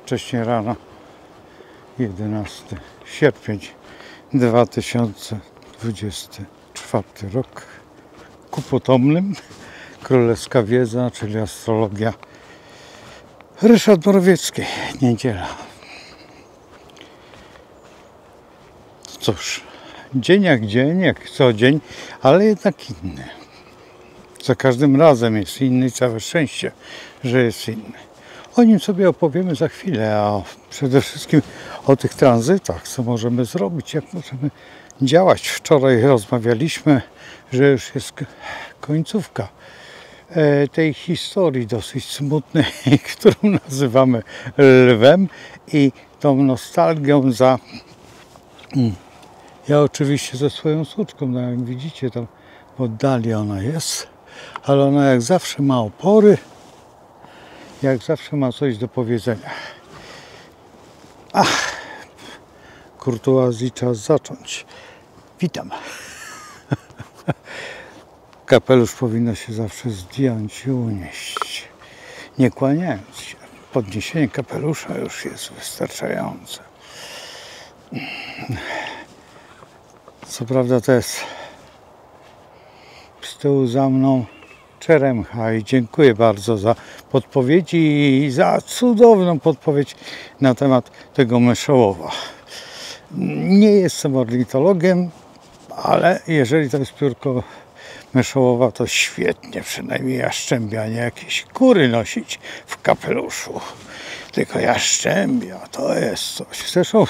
wcześnie rano, 11 sierpień 2024 rok. Ku potomnym Królewska Wiedza, czyli astrologia. Ryszard Borowiecki, niedziela. Cóż, dzień jak co dzień, ale jednak inny. Za każdym razem jest inny i całe szczęście, że jest inny. O nim sobie opowiemy za chwilę, a przede wszystkim o tych tranzytach, co możemy zrobić, jak możemy działać. Wczoraj rozmawialiśmy, że już jest końcówka tej historii dosyć smutnej, którą nazywamy lwem i tą nostalgią za... Ja oczywiście ze swoją suczką, no jak widzicie, tam w oddali ona jest, ale ona jak zawsze ma opory, jak zawsze ma coś do powiedzenia. Kurtuazji czas zacząć. Witam. Kapelusz powinno się zawsze zdjąć i unieść, nie kłaniając się. Podniesienie kapelusza już jest wystarczające. Co prawda to jest z tyłu za mną Czeremcha i dziękuję bardzo za podpowiedzi i za cudowną podpowiedź na temat tego myszołowa. Nie jestem ornitologiem, ale jeżeli to jest piórko myszołowa, to świetnie, przynajmniej jaszczębia, a nie jakieś kury nosić w kapeluszu. Tylko jaszczębia to jest coś. Zresztą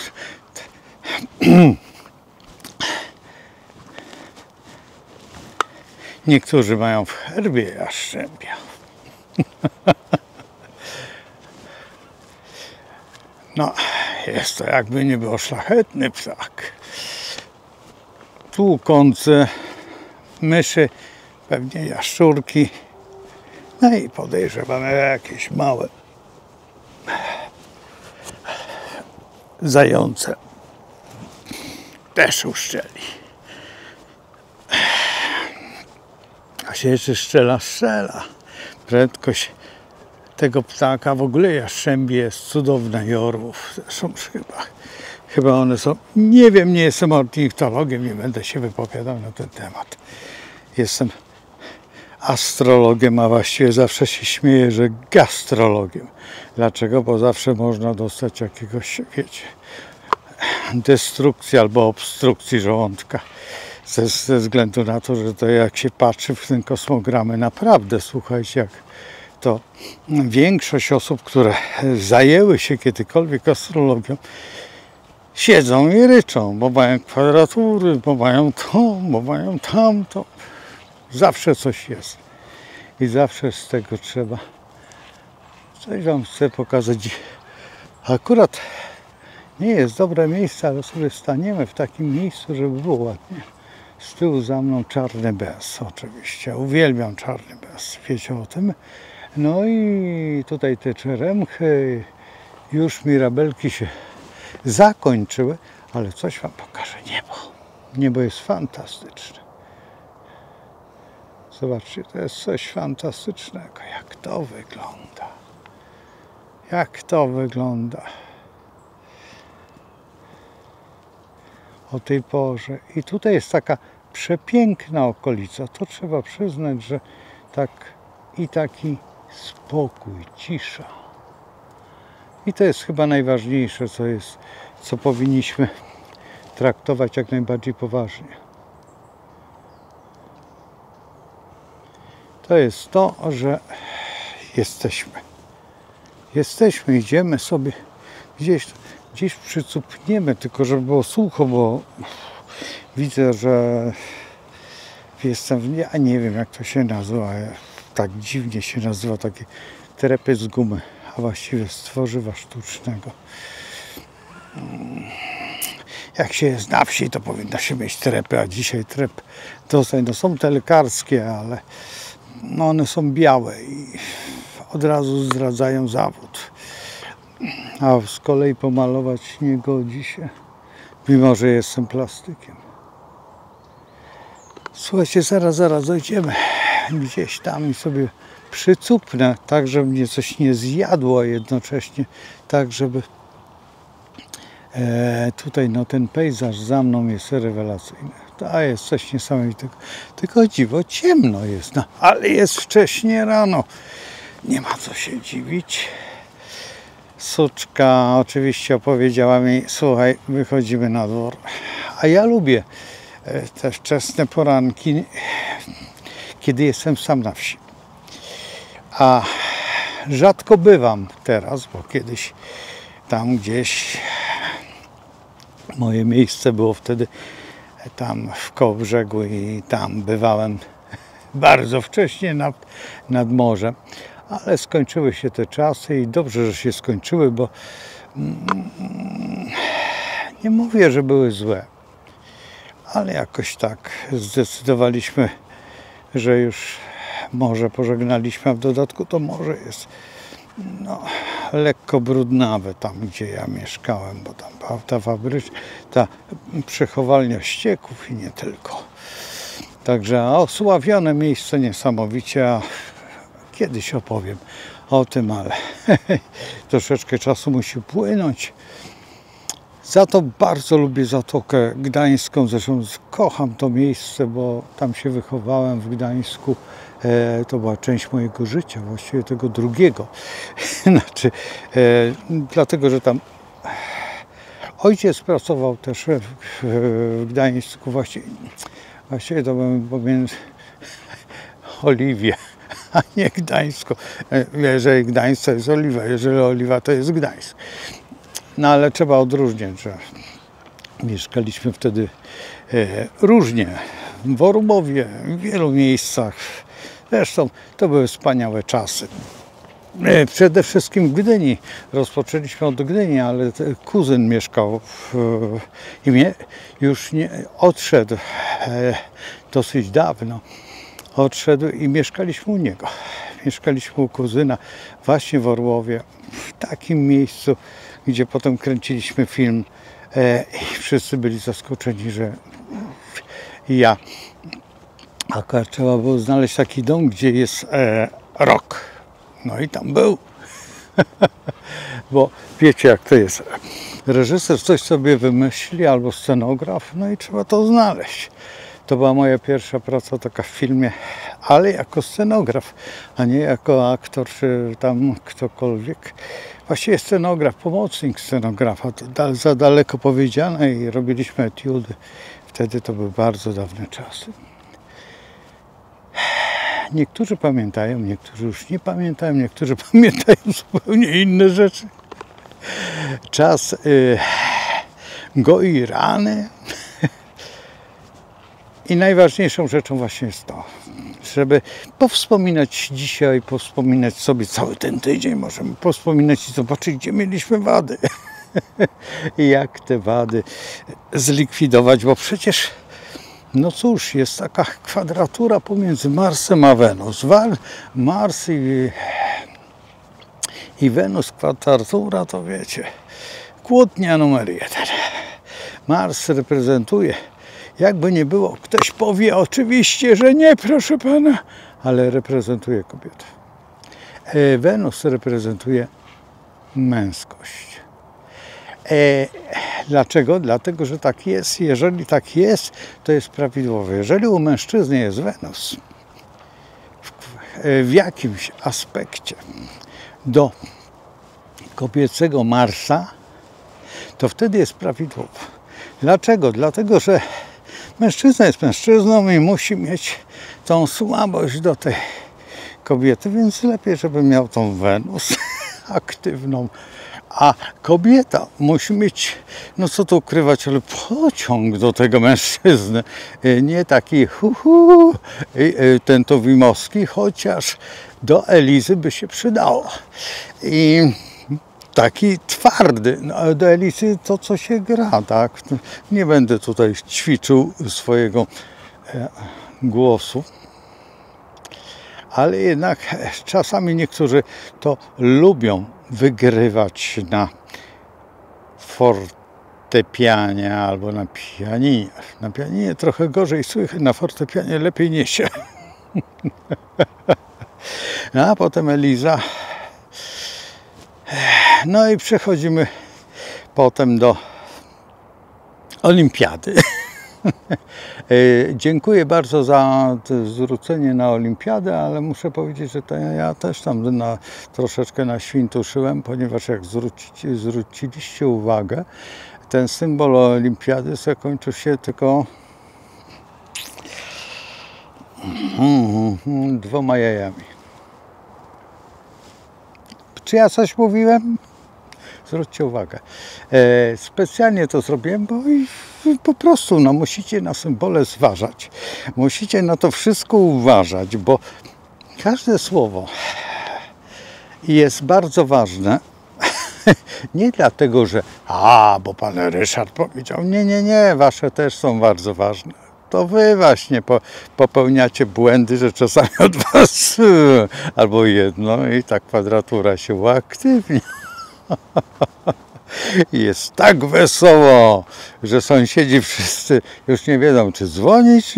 niektórzy mają w herbie jaszczębia. No, jest to jakby nie było szlachetny ptak. Tłukące myszy, pewnie jaszczurki. No i podejrzewamy jakieś małe zające. Też uszczeli. A się jeszcze strzela. Prędkość tego ptaka, w ogóle jaszczębie jest cudowna i orłów. Zresztą chyba one są, nie wiem, nie jestem ornitologiem, nie będę się wypowiadał na ten temat. Jestem astrologiem, a właściwie zawsze się śmieję, że gastrologiem. Dlaczego? Bo zawsze można dostać jakiegoś, wiecie, destrukcji albo obstrukcji żołądka. Ze względu na to, że to jak się patrzy w ten kosmogramy, naprawdę, słuchajcie, jak to większość osób, które zajęły się kiedykolwiek astrologią, siedzą i ryczą, bo mają kwadratury, bo mają to, bo mają tamto. Zawsze coś jest. I zawsze z tego trzeba. Coś wam chcę pokazać. Akurat nie jest dobre miejsce, ale sobie staniemy w takim miejscu, żeby było ładnie. Z tyłu za mną czarny bez, oczywiście. Uwielbiam czarny bez, wiecie o tym. No i tutaj te czeremchy, już mirabelki się zakończyły, ale coś wam pokażę. Niebo. Niebo jest fantastyczne. Zobaczcie, to jest coś fantastycznego. Jak to wygląda. Jak to wygląda. O tej porze. I tutaj jest taka przepiękna okolica. To trzeba przyznać, że tak i taki spokój, cisza. I to jest chyba najważniejsze, co powinniśmy traktować jak najbardziej poważnie. To jest to, że jesteśmy, idziemy sobie gdzieś przycupniemy, tylko żeby było sucho, bo widzę, że jestem, ja nie wiem jak to się nazywa, tak dziwnie się nazywa, takie trepy z gumy, a właściwie z tworzywa sztucznego. Jak się jest na wsi, to powinno się mieć trepy, a dzisiaj trep dostań, no są te lekarskie, ale no one są białe i od razu zdradzają zawód. A z kolei pomalować nie godzi się, mimo że jestem plastykiem. Słuchajcie, zaraz dojdziemy gdzieś tam i sobie przycupnę, tak żeby mnie coś nie zjadło, a jednocześnie tak, żeby tutaj no, ten pejzaż za mną jest rewelacyjny. To jest coś niesamowitego. Tylko dziwo, ciemno jest, no, ale jest wcześnie rano. Nie ma co się dziwić. Suczka oczywiście opowiedziała mi, słuchaj, wychodzimy na dwór. A ja lubię te wczesne poranki, kiedy jestem sam na wsi. A rzadko bywam teraz, bo kiedyś tam gdzieś moje miejsce było wtedy tam w Kołobrzegu i tam bywałem bardzo wcześnie nad morzem. Ale skończyły się te czasy i dobrze, że się skończyły, bo nie mówię, że były złe, ale jakoś tak zdecydowaliśmy, że już morze pożegnaliśmy, a w dodatku to morze jest no, lekko brudnawe tam, gdzie ja mieszkałem, bo tam była ta ta przechowalnia ścieków i nie tylko. Także osławione miejsce niesamowicie, a kiedyś opowiem o tym, ale troszeczkę czasu musi płynąć. Za to bardzo lubię Zatokę Gdańską, zresztą kocham to miejsce, bo tam się wychowałem w Gdańsku. To była część mojego życia, właściwie tego drugiego. Znaczy, dlatego, że tam ojciec pracował też w Gdańsku, właściwie to bym pomiędzy Oliwie, a nie Gdańsko. Jeżeli Gdańsk to jest Oliwa, jeżeli Oliwa to jest Gdańsk. No ale trzeba odróżniać, że mieszkaliśmy wtedy różnie, w Orubowie, w wielu miejscach. Zresztą to były wspaniałe czasy. Przede wszystkim w Gdyni. Rozpoczęliśmy od Gdyni, ale kuzyn mieszkał i już nie odszedł dosyć dawno. Odszedł i mieszkaliśmy u niego. Mieszkaliśmy u kuzyna właśnie w Orłowie, w takim miejscu, gdzie potem kręciliśmy film i wszyscy byli zaskoczeni, że ja akurat trzeba było znaleźć taki dom, gdzie jest rok. No i tam był. Bo wiecie, jak to jest. Reżyser coś sobie wymyśli albo scenograf, no i trzeba to znaleźć. To była moja pierwsza praca taka w filmie, ale jako scenograf, a nie jako aktor czy tam ktokolwiek. Właściwie scenograf, pomocnik scenografa, to za daleko powiedziane i robiliśmy etiudy. Wtedy to były bardzo dawne czasy. Niektórzy pamiętają, niektórzy już nie pamiętają, niektórzy pamiętają zupełnie inne rzeczy. Czas goi rany. I najważniejszą rzeczą właśnie jest to, żeby powspominać dzisiaj, powspominać sobie cały ten tydzień, możemy powspominać i zobaczyć, gdzie mieliśmy wady. I jak te wady zlikwidować, bo przecież, no cóż, jest taka kwadratura pomiędzy Marsem a Wenus. Mars i Wenus, kwadratura, to wiecie, kłótnia numer 1. Mars reprezentuje, jakby nie było, ktoś powie oczywiście, że nie, proszę pana, ale reprezentuje kobietę. Wenus reprezentuje męskość. Dlaczego? Dlatego, że tak jest. Jeżeli tak jest, to jest prawidłowe. Jeżeli u mężczyzny jest Wenus w jakimś aspekcie do kobiecego Marsa, to wtedy jest prawidłowo. Dlaczego? Dlatego, że mężczyzna jest mężczyzną i musi mieć tą słabość do tej kobiety, więc lepiej, żeby miał tą Wenus aktywną. A kobieta musi mieć, no co tu ukrywać, ale pociąg do tego mężczyzny. Nie taki tentowimowski, chociaż do Elizy by się przydało. I taki twardy, no, do Elizy to co się gra, tak? Nie będę tutaj ćwiczył swojego głosu. Ale jednak czasami niektórzy to lubią wygrywać na fortepianie albo na pianinie. Na pianinie trochę gorzej słychać, na fortepianie lepiej niesie. A potem Eliza. No i przechodzimy potem do olimpiady. Dziękuję bardzo za zwrócenie na olimpiadę, ale muszę powiedzieć, że to ja też tam troszeczkę naświntuszyłem, ponieważ jak zwróciliście uwagę, ten symbol olimpiady zakończył się tylko 2 jajami. Czy ja coś mówiłem? Zwróćcie uwagę. Specjalnie to zrobiłem, bo po prostu musicie na symbole zważać. Musicie na to wszystko uważać, bo każde słowo jest bardzo ważne. Nie dlatego, że bo pan Ryszard powiedział. Nie, wasze też są bardzo ważne. To wy właśnie popełniacie błędy, że czasami od was albo jedno i ta kwadratura się uaktywnia. Jest tak wesoło, że sąsiedzi wszyscy już nie wiedzą, czy dzwonić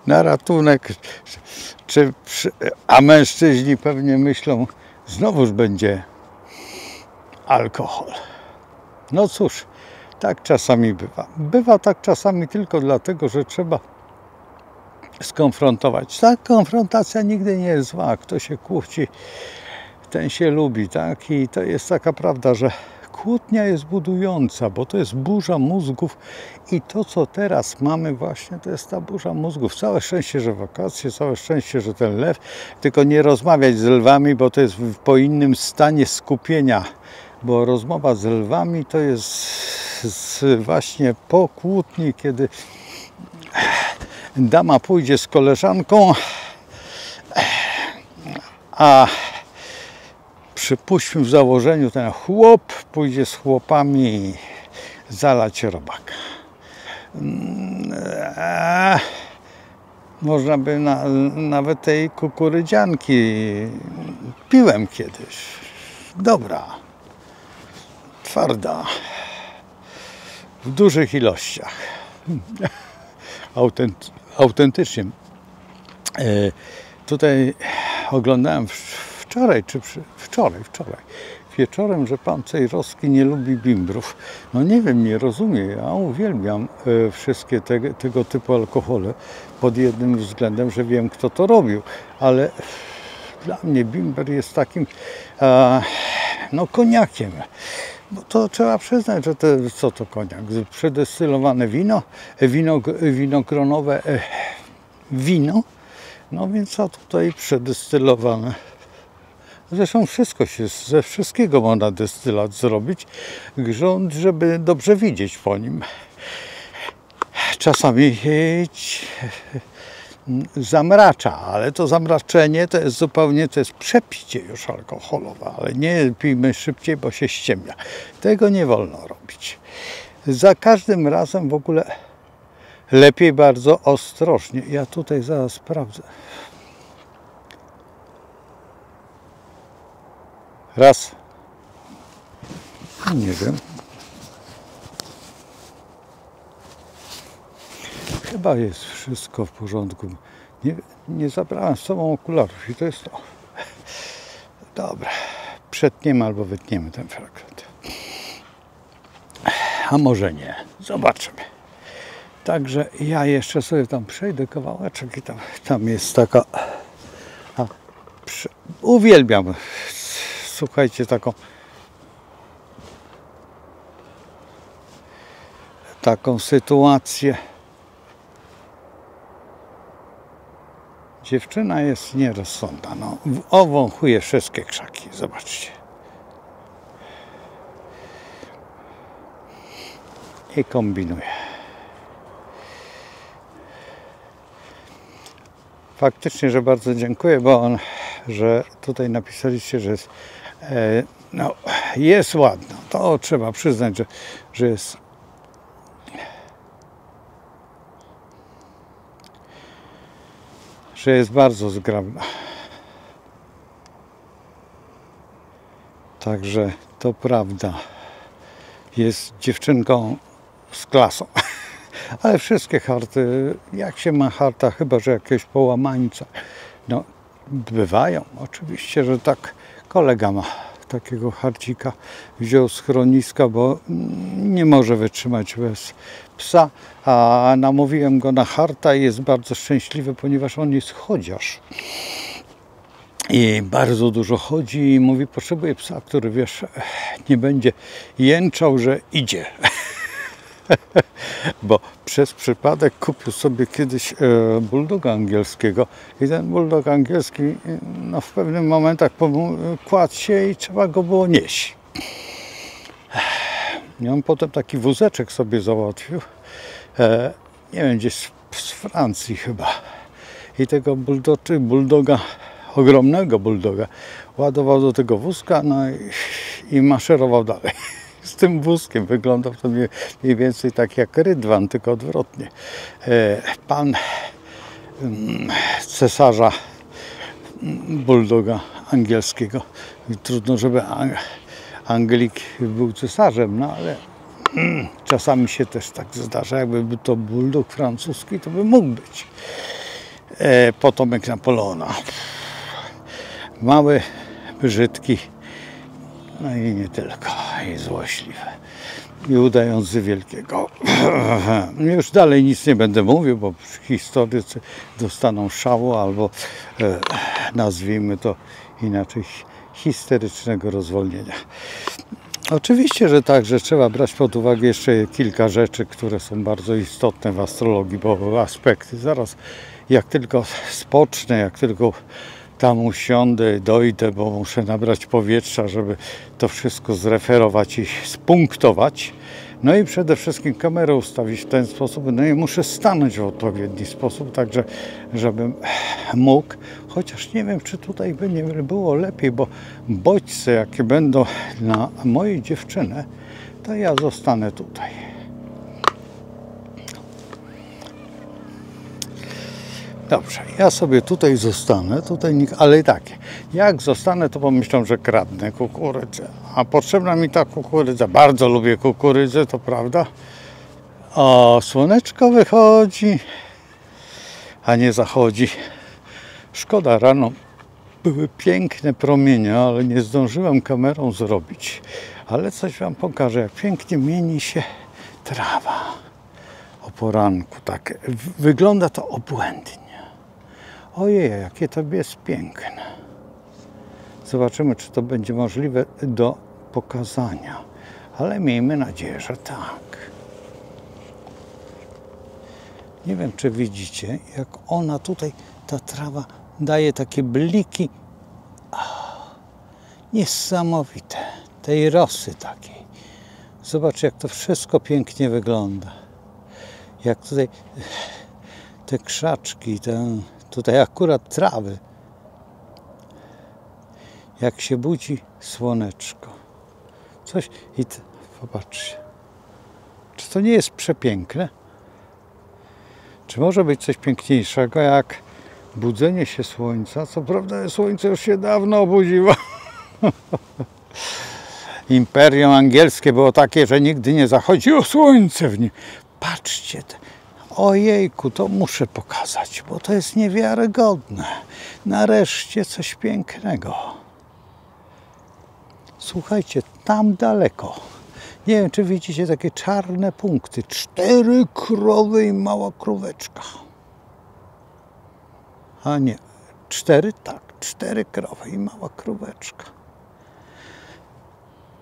na ratunek, a mężczyźni pewnie myślą, znowuż będzie alkohol. No cóż, tak czasami bywa. Bywa tak czasami tylko dlatego, że trzeba skonfrontować. Ta konfrontacja nigdy nie jest zła. Kto się kłóci, ten się lubi, tak? I to jest taka prawda, że kłótnia jest budująca, bo to jest burza mózgów i to, co teraz mamy właśnie, to jest ta burza mózgów. Całe szczęście, że wakacje, całe szczęście, że ten lew, tylko nie rozmawiać z lwami, bo to jest po innym stanie skupienia, bo rozmowa z lwami to jest właśnie po kłótni, kiedy dama pójdzie z koleżanką, a przypuśćmy w założeniu, ten chłop pójdzie z chłopami zalać robaka. Można by nawet tej kukurydzianki piłem kiedyś. Dobra, twarda, w dużych ilościach. Autentycznie. Tutaj oglądałem wczoraj wieczorem, że pan Cejrowski nie lubi bimbrów. No nie wiem, nie rozumiem. Ja uwielbiam wszystkie tego typu alkohole pod jednym względem, że wiem, kto to robił, ale dla mnie bimber jest takim koniakiem. Bo to trzeba przyznać, że co to koniak? Przedestylowane winogronowe wino. No więc co tutaj przedestylowane? Zresztą wszystko ze wszystkiego można destylat zrobić, żeby dobrze widzieć po nim. Czasami zamracza, ale to zamraczenie to jest zupełnie, to jest przepicie już alkoholowe, ale nie pijmy szybciej, bo się ściemnia. Tego nie wolno robić. Za każdym razem w ogóle lepiej bardzo ostrożnie. Ja tutaj zaraz sprawdzę. Raz. Nie wiem. Chyba jest wszystko w porządku. Nie zabrałem z sobą okularów i to jest to. Dobra. Przetniemy albo wytniemy ten fragment. A może nie. Zobaczymy. Także ja jeszcze sobie tam przejdę kawałeczek i tam jest taka... Uwielbiam, słuchajcie, taką sytuację. Dziewczyna jest nierozsądna. No, owąchuje wszystkie krzaki. Zobaczcie. I kombinuje. Faktycznie, że bardzo dziękuję, że tutaj napisaliście, że jest ładna. To trzeba przyznać, że jest. Że jest bardzo zgrabna. Także to prawda. Jest dziewczynką z klasą. Ale wszystkie harty, jak się ma harta, chyba że jakieś połamańca, no bywają, oczywiście, że tak. Kolega ma takiego harcika, wziął z schroniska, bo nie może wytrzymać bez psa, a namówiłem go na harta i jest bardzo szczęśliwy, ponieważ on jest chodziarz. I bardzo dużo chodzi i mówi, potrzebuje psa, który, wiesz, nie będzie jęczał, że idzie. Bo przez przypadek kupił sobie kiedyś bulldoga angielskiego i ten bulldog angielski no, w pewnych momentach kładł się i trzeba go było nieść. I on potem taki wózeczek sobie załatwił, nie wiem, gdzieś z Francji chyba. I tego bulldoga, ogromnego bulldoga, ładował do tego wózka, no i maszerował dalej. Z tym wózkiem wyglądał to mniej więcej tak jak Rydwan, tylko odwrotnie. Pan cesarza bulldoga angielskiego. I trudno, żeby Anglik był cesarzem, no ale czasami się też tak zdarza. Jakby to bulldog francuski, to by mógł być. Potomek Napoleona. Mały, brzydki, no i nie tylko, i złośliwy. I udający wielkiego. Już dalej nic nie będę mówił, bo historycy dostaną szału albo nazwijmy to inaczej histerycznego rozwolnienia. Oczywiście, że tak, że trzeba brać pod uwagę jeszcze kilka rzeczy, które są bardzo istotne w astrologii, bo aspekty. Zaraz jak tylko spocznę, jak tylko tam usiądę, dojdę, bo muszę nabrać powietrza, żeby to wszystko zreferować i spunktować. No i przede wszystkim kamerę ustawić w ten sposób, no i muszę stanąć w odpowiedni sposób, także żebym mógł, chociaż nie wiem, czy tutaj by nie było lepiej, bo bodźce jakie będą na mojej dziewczynę, to ja zostanę tutaj. Dobrze, ja sobie tutaj zostanę, ale tak, jak zostanę, to pomyślą, że kradnę kukurydzę. A potrzebna mi ta kukurydza, bardzo lubię kukurydzę, to prawda. O, słoneczko wychodzi, a nie zachodzi. Szkoda, rano były piękne promienie, ale nie zdążyłem kamerą zrobić. Ale coś wam pokażę, jak pięknie mieni się trawa o poranku. Tak, wygląda to obłędnie. Ojej, jakie to jest piękne. Zobaczymy, czy to będzie możliwe do pokazania. Ale miejmy nadzieję, że tak. Nie wiem, czy widzicie, jak ona tutaj, ta trawa daje takie bliki. Niesamowite. Tej rosy takiej. Zobaczcie, jak to wszystko pięknie wygląda. Jak tutaj te krzaczki, tutaj akurat trawy. Jak się budzi słoneczko. Coś i popatrzcie. Czy to nie jest przepiękne? Czy może być coś piękniejszego jak budzenie się słońca? Co prawda słońce już się dawno obudziło. Imperium angielskie było takie, że nigdy nie zachodziło słońce w nim. Patrzcie, ojejku, to muszę pokazać, bo to jest niewiarygodne. Nareszcie coś pięknego. Słuchajcie, tam daleko. Nie wiem, czy widzicie takie czarne punkty. 4 krowy i mała króweczka. A nie, 4? Tak, 4 krowy i mała króweczka.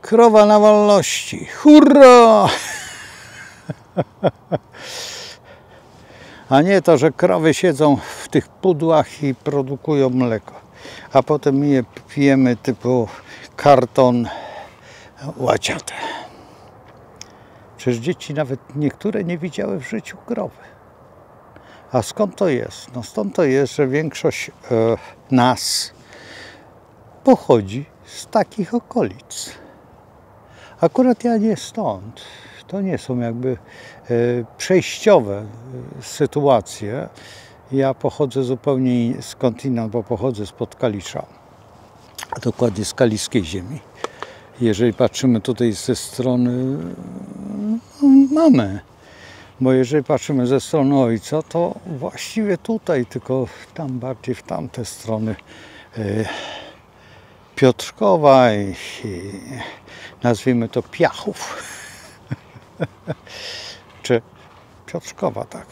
Krowa na wolności. Hurra! A nie to, że krowy siedzą w tych pudłach i produkują mleko. A potem je pijemy typu karton łaciate. Przecież dzieci nawet niektóre nie widziały w życiu krowy. A skąd to jest? No stąd to jest, że większość nas pochodzi z takich okolic. Akurat ja nie stąd. To nie są jakby przejściowe sytuacje. Ja pochodzę zupełnie skądinąd, bo pochodzę spod Kalisza, a dokładnie z kaliskiej ziemi. Jeżeli patrzymy tutaj ze strony, mamy Bo jeżeli patrzymy ze strony ojca, to właściwie tutaj, tylko tam bardziej w tamte strony Piotrkowa i nazwijmy to Piachów. Czy Piotrkowa, tak.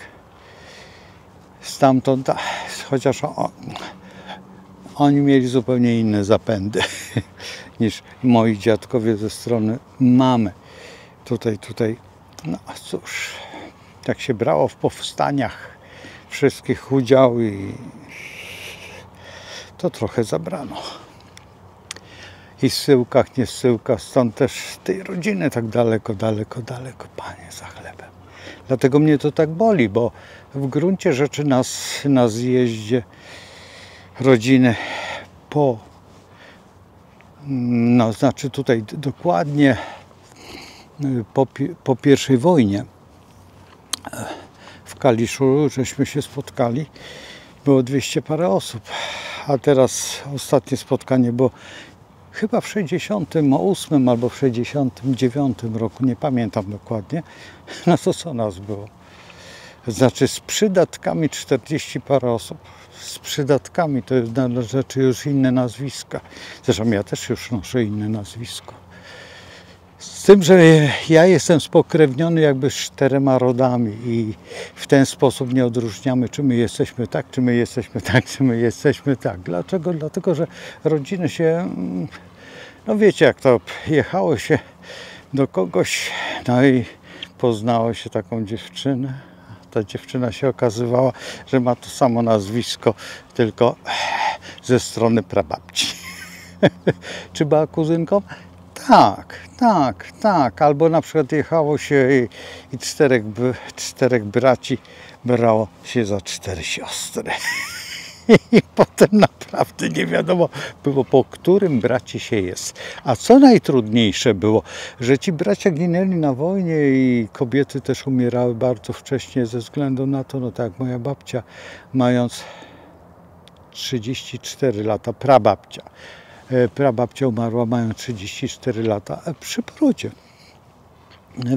Stamtąd, chociaż oni mieli zupełnie inne zapędy niż moi dziadkowie ze strony mamy. Tutaj, no cóż, jak się brało w powstaniach wszystkich udział i to trochę zabrano. I zsyłkach, nie zsyłkach, stąd też tej rodziny tak daleko, panie, za chlebem. Dlatego mnie to tak boli, bo w gruncie rzeczy nas na zjeździe rodziny no znaczy tutaj dokładnie po I wojnie w Kaliszu żeśmy się spotkali, było 200 parę osób, a teraz ostatnie spotkanie było chyba w 68 albo w 69 roku, nie pamiętam dokładnie. No to co nas było? Znaczy z przydatkami 40 parę osób. Z przydatkami to jest na rzeczy już inne nazwiska. Zresztą ja też już noszę inne nazwisko. Z tym, że ja jestem spokrewniony jakby z 4 rodami i w ten sposób nie odróżniamy, czy my jesteśmy tak, czy my jesteśmy tak, czy my jesteśmy tak. Dlaczego? Dlatego, że rodziny się, no wiecie jak to, jechało się do kogoś, no i poznało się taką dziewczynę. Ta dziewczyna się okazywała, że ma to samo nazwisko, tylko ze strony prababci. Czy była kuzynką? Tak. Albo na przykład jechało się i 4 braci brało się za 4 siostry. I potem naprawdę nie wiadomo było, po którym bracie się jest. A co najtrudniejsze było, że ci bracia ginęli na wojnie i kobiety też umierały bardzo wcześnie ze względu na to, no tak, moja babcia mając 34 lata, prababcia umarła mając 34 lata przy porodzie.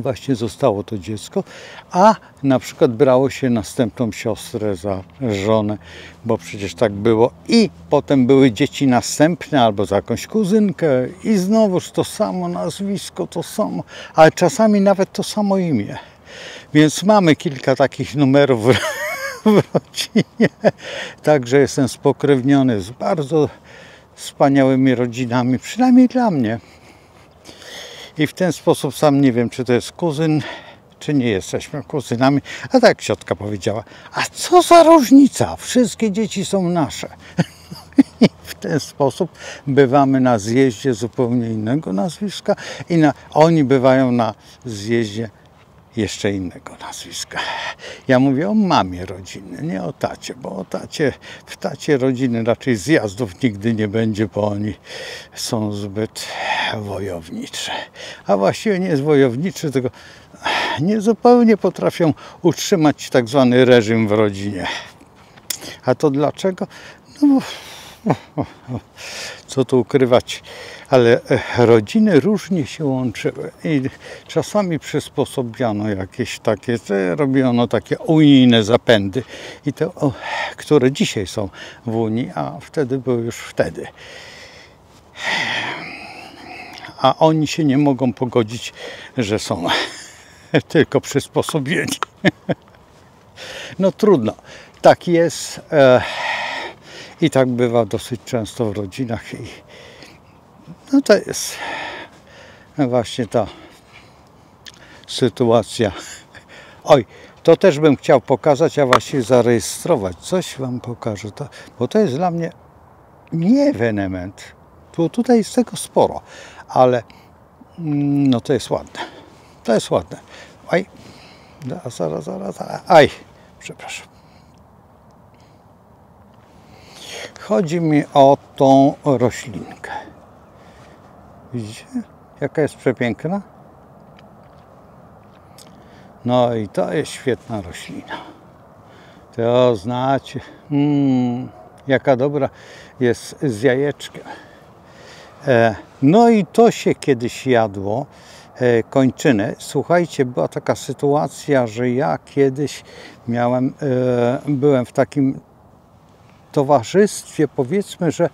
Właśnie zostało to dziecko, a na przykład brało się następną siostrę za żonę, bo przecież tak było i potem były dzieci następne albo za jakąś kuzynkę i znowuż to samo nazwisko, to samo, ale czasami nawet to samo imię. Więc mamy kilka takich numerów w rodzinie, także jestem spokrewniony z bardzo wspaniałymi rodzinami, przynajmniej dla mnie. I w ten sposób sam nie wiem, czy to jest kuzyn, czy nie jesteśmy kuzynami. A tak ciotka powiedziała, a co za różnica, wszystkie dzieci są nasze. I w ten sposób bywamy na zjeździe zupełnie innego nazwiska i oni bywają na zjeździe jeszcze innego nazwiska. Ja mówię o mamie rodziny, nie o tacie, bo w tacie rodziny raczej zjazdów nigdy nie będzie, bo oni są zbyt wojowniczy. A właściwie nie jest wojowniczy, tylko nie zupełnie potrafią utrzymać tak zwany reżim w rodzinie. A to dlaczego? No co tu ukrywać, ale rodziny różnie się łączyły i czasami przysposobiano jakieś takie, robiono takie unijne zapędy, i to, które dzisiaj są w Unii, a wtedy były już wtedy. A oni się nie mogą pogodzić, że są tylko przysposobieni. No trudno, tak jest. I tak bywa dosyć często w rodzinach i no to jest właśnie ta sytuacja. Oj, to też bym chciał pokazać, a właściwie zarejestrować. Coś wam pokażę, bo to jest dla mnie nie ewenement. Tutaj jest tego sporo, ale no to jest ładne. To jest ładne. Oj, zaraz. Aj, przepraszam. Chodzi mi o tą roślinkę. Widzicie? Jaka jest przepiękna? No i to jest świetna roślina. To znacie. Jaka dobra jest z jajeczkiem. No i to się kiedyś jadło kończyny. Słuchajcie, była taka sytuacja, że ja kiedyś byłem w takim towarzystwie, powiedzmy, że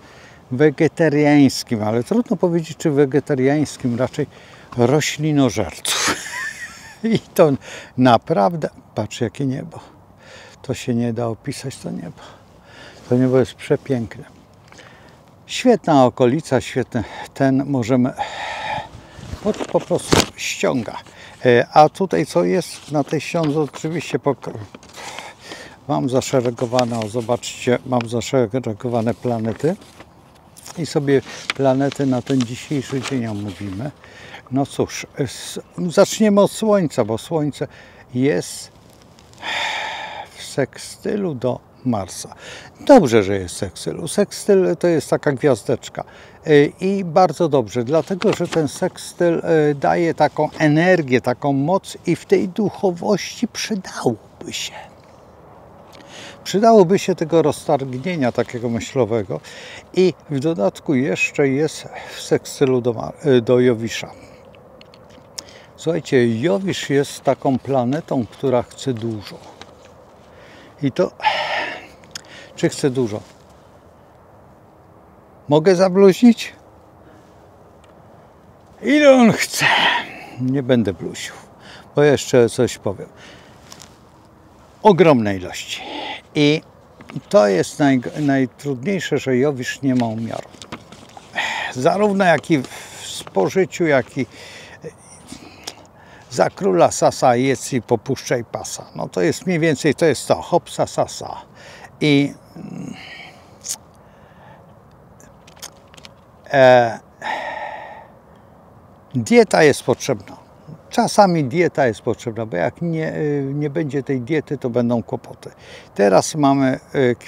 wegetariańskim, ale trudno powiedzieć, czy wegetariańskim, raczej roślinożerców. I to naprawdę, patrz jakie niebo. To się nie da opisać, to niebo. To niebo jest przepiękne. Świetna okolica, świetny możemy, po prostu ściąga. A tutaj co jest na tej ściądze? Oczywiście mam zaszeregowane, zobaczcie, mam zaszeregowane planety i sobie planety na ten dzisiejszy dzień omówimy. No cóż, zaczniemy od Słońca, bo Słońce jest w sekstylu do Marsa. Dobrze, że jest sekstyl. Sekstyl to jest taka gwiazdeczka i bardzo dobrze, dlatego że ten sekstyl daje taką energię, taką moc i w tej duchowości przydałoby się tego roztargnienia takiego myślowego i w dodatku jeszcze jest w sekstylu do Jowisza. Słuchajcie, Jowisz jest taką planetą, która chce dużo. I to, czy chce dużo? Mogę zabluźnić? Ile on chce? Nie będę bluźnił, bo jeszcze coś powiem. Ogromnej ilości. I to jest najtrudniejsze, że Jowisz nie ma umiaru. Zarówno jak i w spożyciu, jak i za króla sasa jedz i popuszczaj pasa. No to jest mniej więcej, to jest to, hopsa sasa. I dieta jest potrzebna. Czasami dieta jest potrzebna, bo jak nie będzie tej diety, to będą kłopoty. Teraz mamy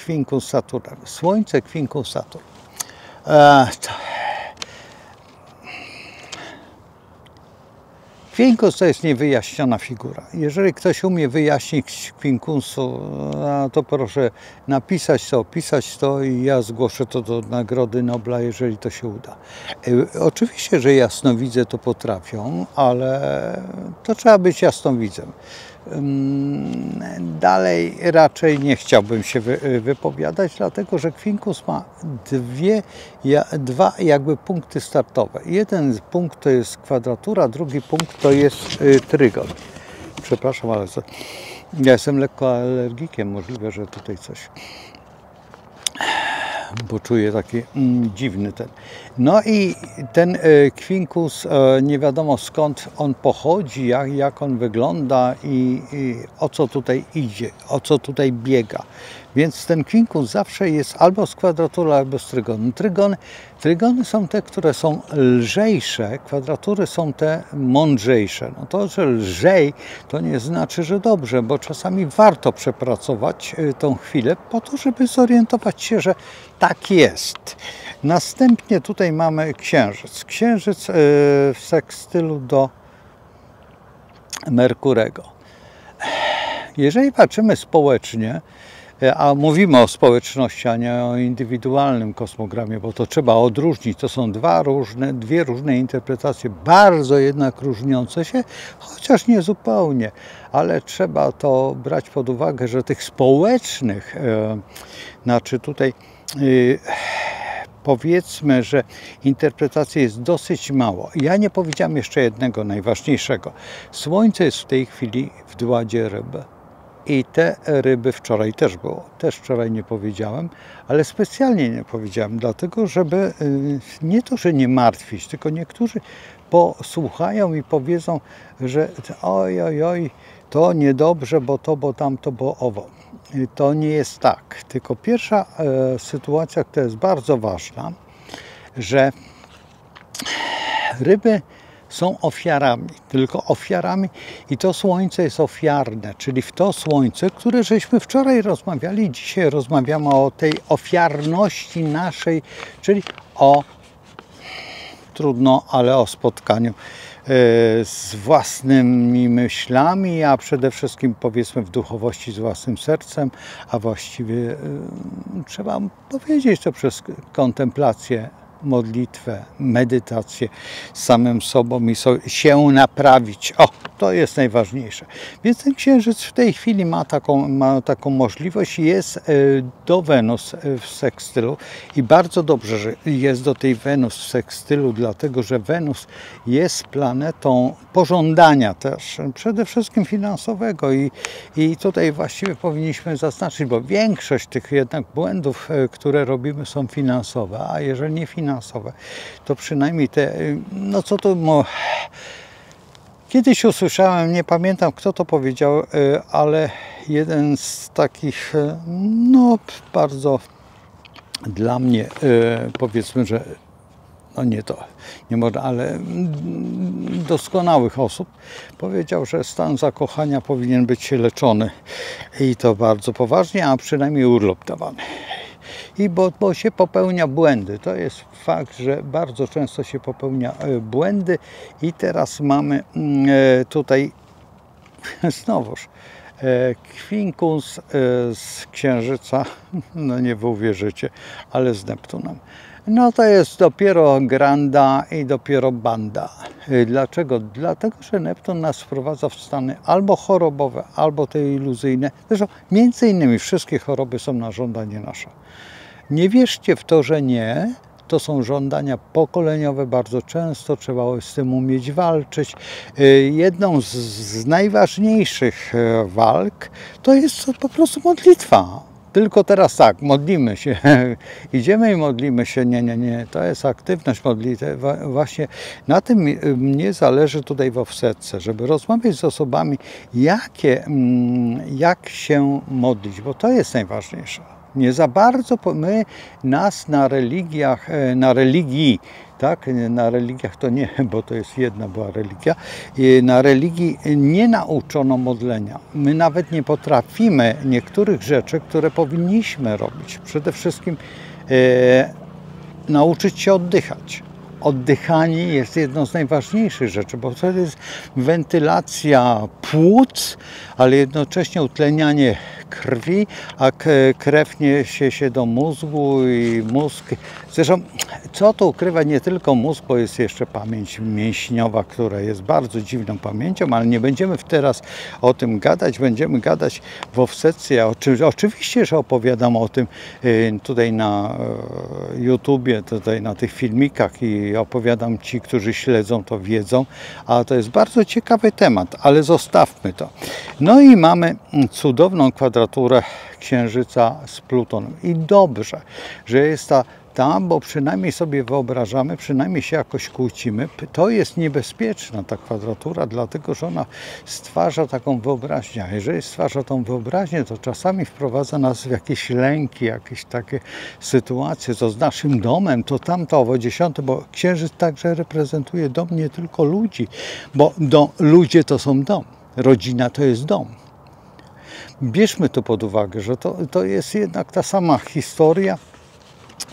Quincunx Saturn. Słońce Quincunx Saturn. Quincunx to jest niewyjaśniona figura. Jeżeli ktoś umie wyjaśnić Quincunxu, to proszę napisać to, opisać to i ja zgłoszę to do Nagrody Nobla, jeżeli to się uda. Oczywiście, że jasnowidze to potrafią, ale to trzeba być jasnowidzem. Dalej raczej nie chciałbym się wypowiadać, dlatego że Quincunx ma dwa jakby punkty startowe. Jeden punkt to jest kwadratura, drugi punkt to jest trygon. Przepraszam, ale ja jestem lekko alergikiem, możliwe, że tutaj coś, bo czuję taki dziwny ten. No i ten Quincunx, nie wiadomo skąd on pochodzi, jak on wygląda i o co tutaj idzie, o co tutaj biega. Więc ten Quincunx zawsze jest albo z kwadratury, albo z trygonu. Trygony są te, które są lżejsze, kwadratury są te mądrzejsze. No to, że lżej, to nie znaczy, że dobrze, bo czasami warto przepracować tą chwilę po to, żeby zorientować się, że tak jest. Następnie tutaj mamy Księżyc. Księżyc w sekstylu do Merkurego. Jeżeli patrzymy społecznie, a mówimy o społeczności, a nie o indywidualnym kosmogramie, bo to trzeba odróżnić. To są dwie różne interpretacje, bardzo jednak różniące się, chociaż nie zupełnie, ale trzeba to brać pod uwagę, że tych społecznych, znaczy tutaj powiedzmy, że interpretacji jest dosyć mało. Ja nie powiedziałem jeszcze jednego najważniejszego. Słońce jest w tej chwili w dładzie ryby. I te ryby wczoraj też było. Też wczoraj nie powiedziałem, ale specjalnie nie powiedziałem, dlatego żeby nie to, że nie martwić, tylko niektórzy posłuchają i powiedzą, że oj, to niedobrze, bo to, bo tamto, bo owo. To nie jest tak. Tylko pierwsza sytuacja, która jest bardzo ważna, że ryby są ofiarami, tylko ofiarami i to słońce jest ofiarne, czyli w to słońce, które żeśmy wczoraj rozmawiali, dzisiaj rozmawiamy o tej ofiarności naszej, czyli ale o spotkaniu z własnymi myślami, a przede wszystkim powiedzmy w duchowości z własnym sercem, a właściwie trzeba powiedzieć to przez kontemplację modlitwę, medytację z samym sobą i się naprawić. O, to jest najważniejsze. Więc ten księżyc w tej chwili ma taką możliwość. Jest do Wenus w sekstylu i bardzo dobrze, że jest do tej Wenus w sekstylu, dlatego że Wenus jest planetą pożądania też, przede wszystkim finansowego i tutaj właściwie powinniśmy zaznaczyć, bo większość tych jednak błędów, które robimy, są finansowe, a jeżeli nie finansowe, to przynajmniej te, no co to kiedyś usłyszałem, nie pamiętam kto to powiedział, ale jeden z takich, no bardzo dla mnie, powiedzmy, że no nie to, nie można, ale doskonałych osób powiedział, że stan zakochania powinien być leczony i to bardzo poważnie, a przynajmniej urlop dawany. I bo się popełnia błędy. To jest fakt, że bardzo często się popełnia błędy i teraz mamy tutaj znowuż kwinkus z Księżyca, no nie wy uwierzycie, ale z Neptunem. No to jest dopiero granda i dopiero banda. Dlaczego? Dlatego, że Neptun nas wprowadza w stany albo chorobowe, albo te iluzyjne. Zresztą między innymi wszystkie choroby są na żądanie nasze. Nie wierzcie w to, że nie. To są żądania pokoleniowe, bardzo często trzeba z tym umieć walczyć. Jedną z najważniejszych walk to jest po prostu modlitwa. Tylko teraz tak, modlimy się, idziemy i modlimy się, nie, to jest aktywność modlitwy. Właśnie na tym mnie zależy tutaj w Offsetce, żeby rozmawiać z osobami, jak się modlić, bo to jest najważniejsze. Nie za bardzo nas na religii, tak? Na religiach to nie, bo to jest jedna była religia. Na religii nie nauczono modlenia. My nawet nie potrafimy niektórych rzeczy, które powinniśmy robić. Przede wszystkim nauczyć się oddychać. Oddychanie jest jedną z najważniejszych rzeczy, bo to jest wentylacja płuc, ale jednocześnie utlenianie krwi, a krew niesie się do mózgu i mózg. Zresztą, co to ukrywa, nie tylko mózg, bo jest jeszcze pamięć mięśniowa, która jest bardzo dziwną pamięcią, ale nie będziemy teraz o tym gadać, będziemy gadać w Offsetce. Oczywiście, że opowiadam o tym tutaj na YouTubie, tutaj na tych filmikach i opowiadam, ci, którzy śledzą, to wiedzą, a to jest bardzo ciekawy temat, ale zostawmy to. No i mamy cudowną kwadraturę Księżyca z Plutonem i dobrze, że jest tam, bo przynajmniej sobie wyobrażamy, przynajmniej się jakoś kłócimy. To jest niebezpieczna ta kwadratura, dlatego że ona stwarza taką wyobraźnię. A jeżeli stwarza tą wyobraźnię, to czasami wprowadza nas w jakieś lęki, jakieś takie sytuacje, co z naszym domem, to tamto owo 10, bo Księżyc także reprezentuje dom nie tylko ludzi, bo ludzie to są dom, rodzina to jest dom. Bierzmy to pod uwagę, że to jest jednak ta sama historia.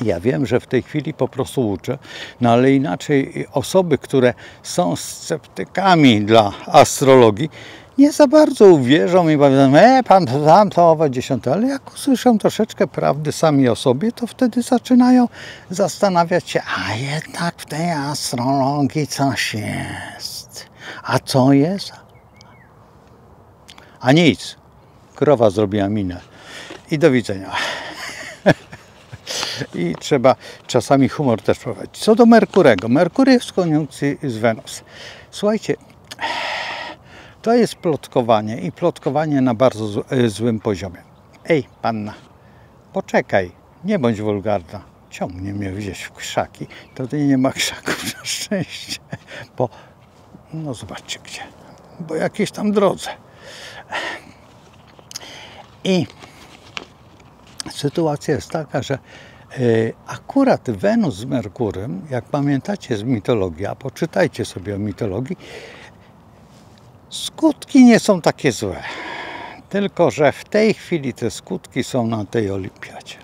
Ja wiem, że w tej chwili po prostu uczę, no ale inaczej osoby, które są sceptykami dla astrologii, nie za bardzo uwierzą i powiedzą, pan to owo 10, ale jak usłyszą troszeczkę prawdy sami o sobie, to wtedy zaczynają zastanawiać się, a jednak w tej astrologii coś jest. A co jest? A nic. Krowa zrobiła minę. I do widzenia. I trzeba czasami humor też prowadzić. Co do Merkurego. Merkury jest w koniunkcji z Wenus. Słuchajcie, to jest plotkowanie i plotkowanie na bardzo złym poziomie. Ej, panna, poczekaj, nie bądź wulgarna. Ciągnie mnie gdzieś w krzaki. Tutaj nie ma krzaków na szczęście. Bo, no zobaczcie gdzie. Bo jakieś tam drodze. I sytuacja jest taka, że akurat Wenus z Merkurem, jak pamiętacie z mitologii, a poczytajcie sobie o mitologii, skutki nie są takie złe. Tylko że w tej chwili te skutki są na tej olimpiadzie.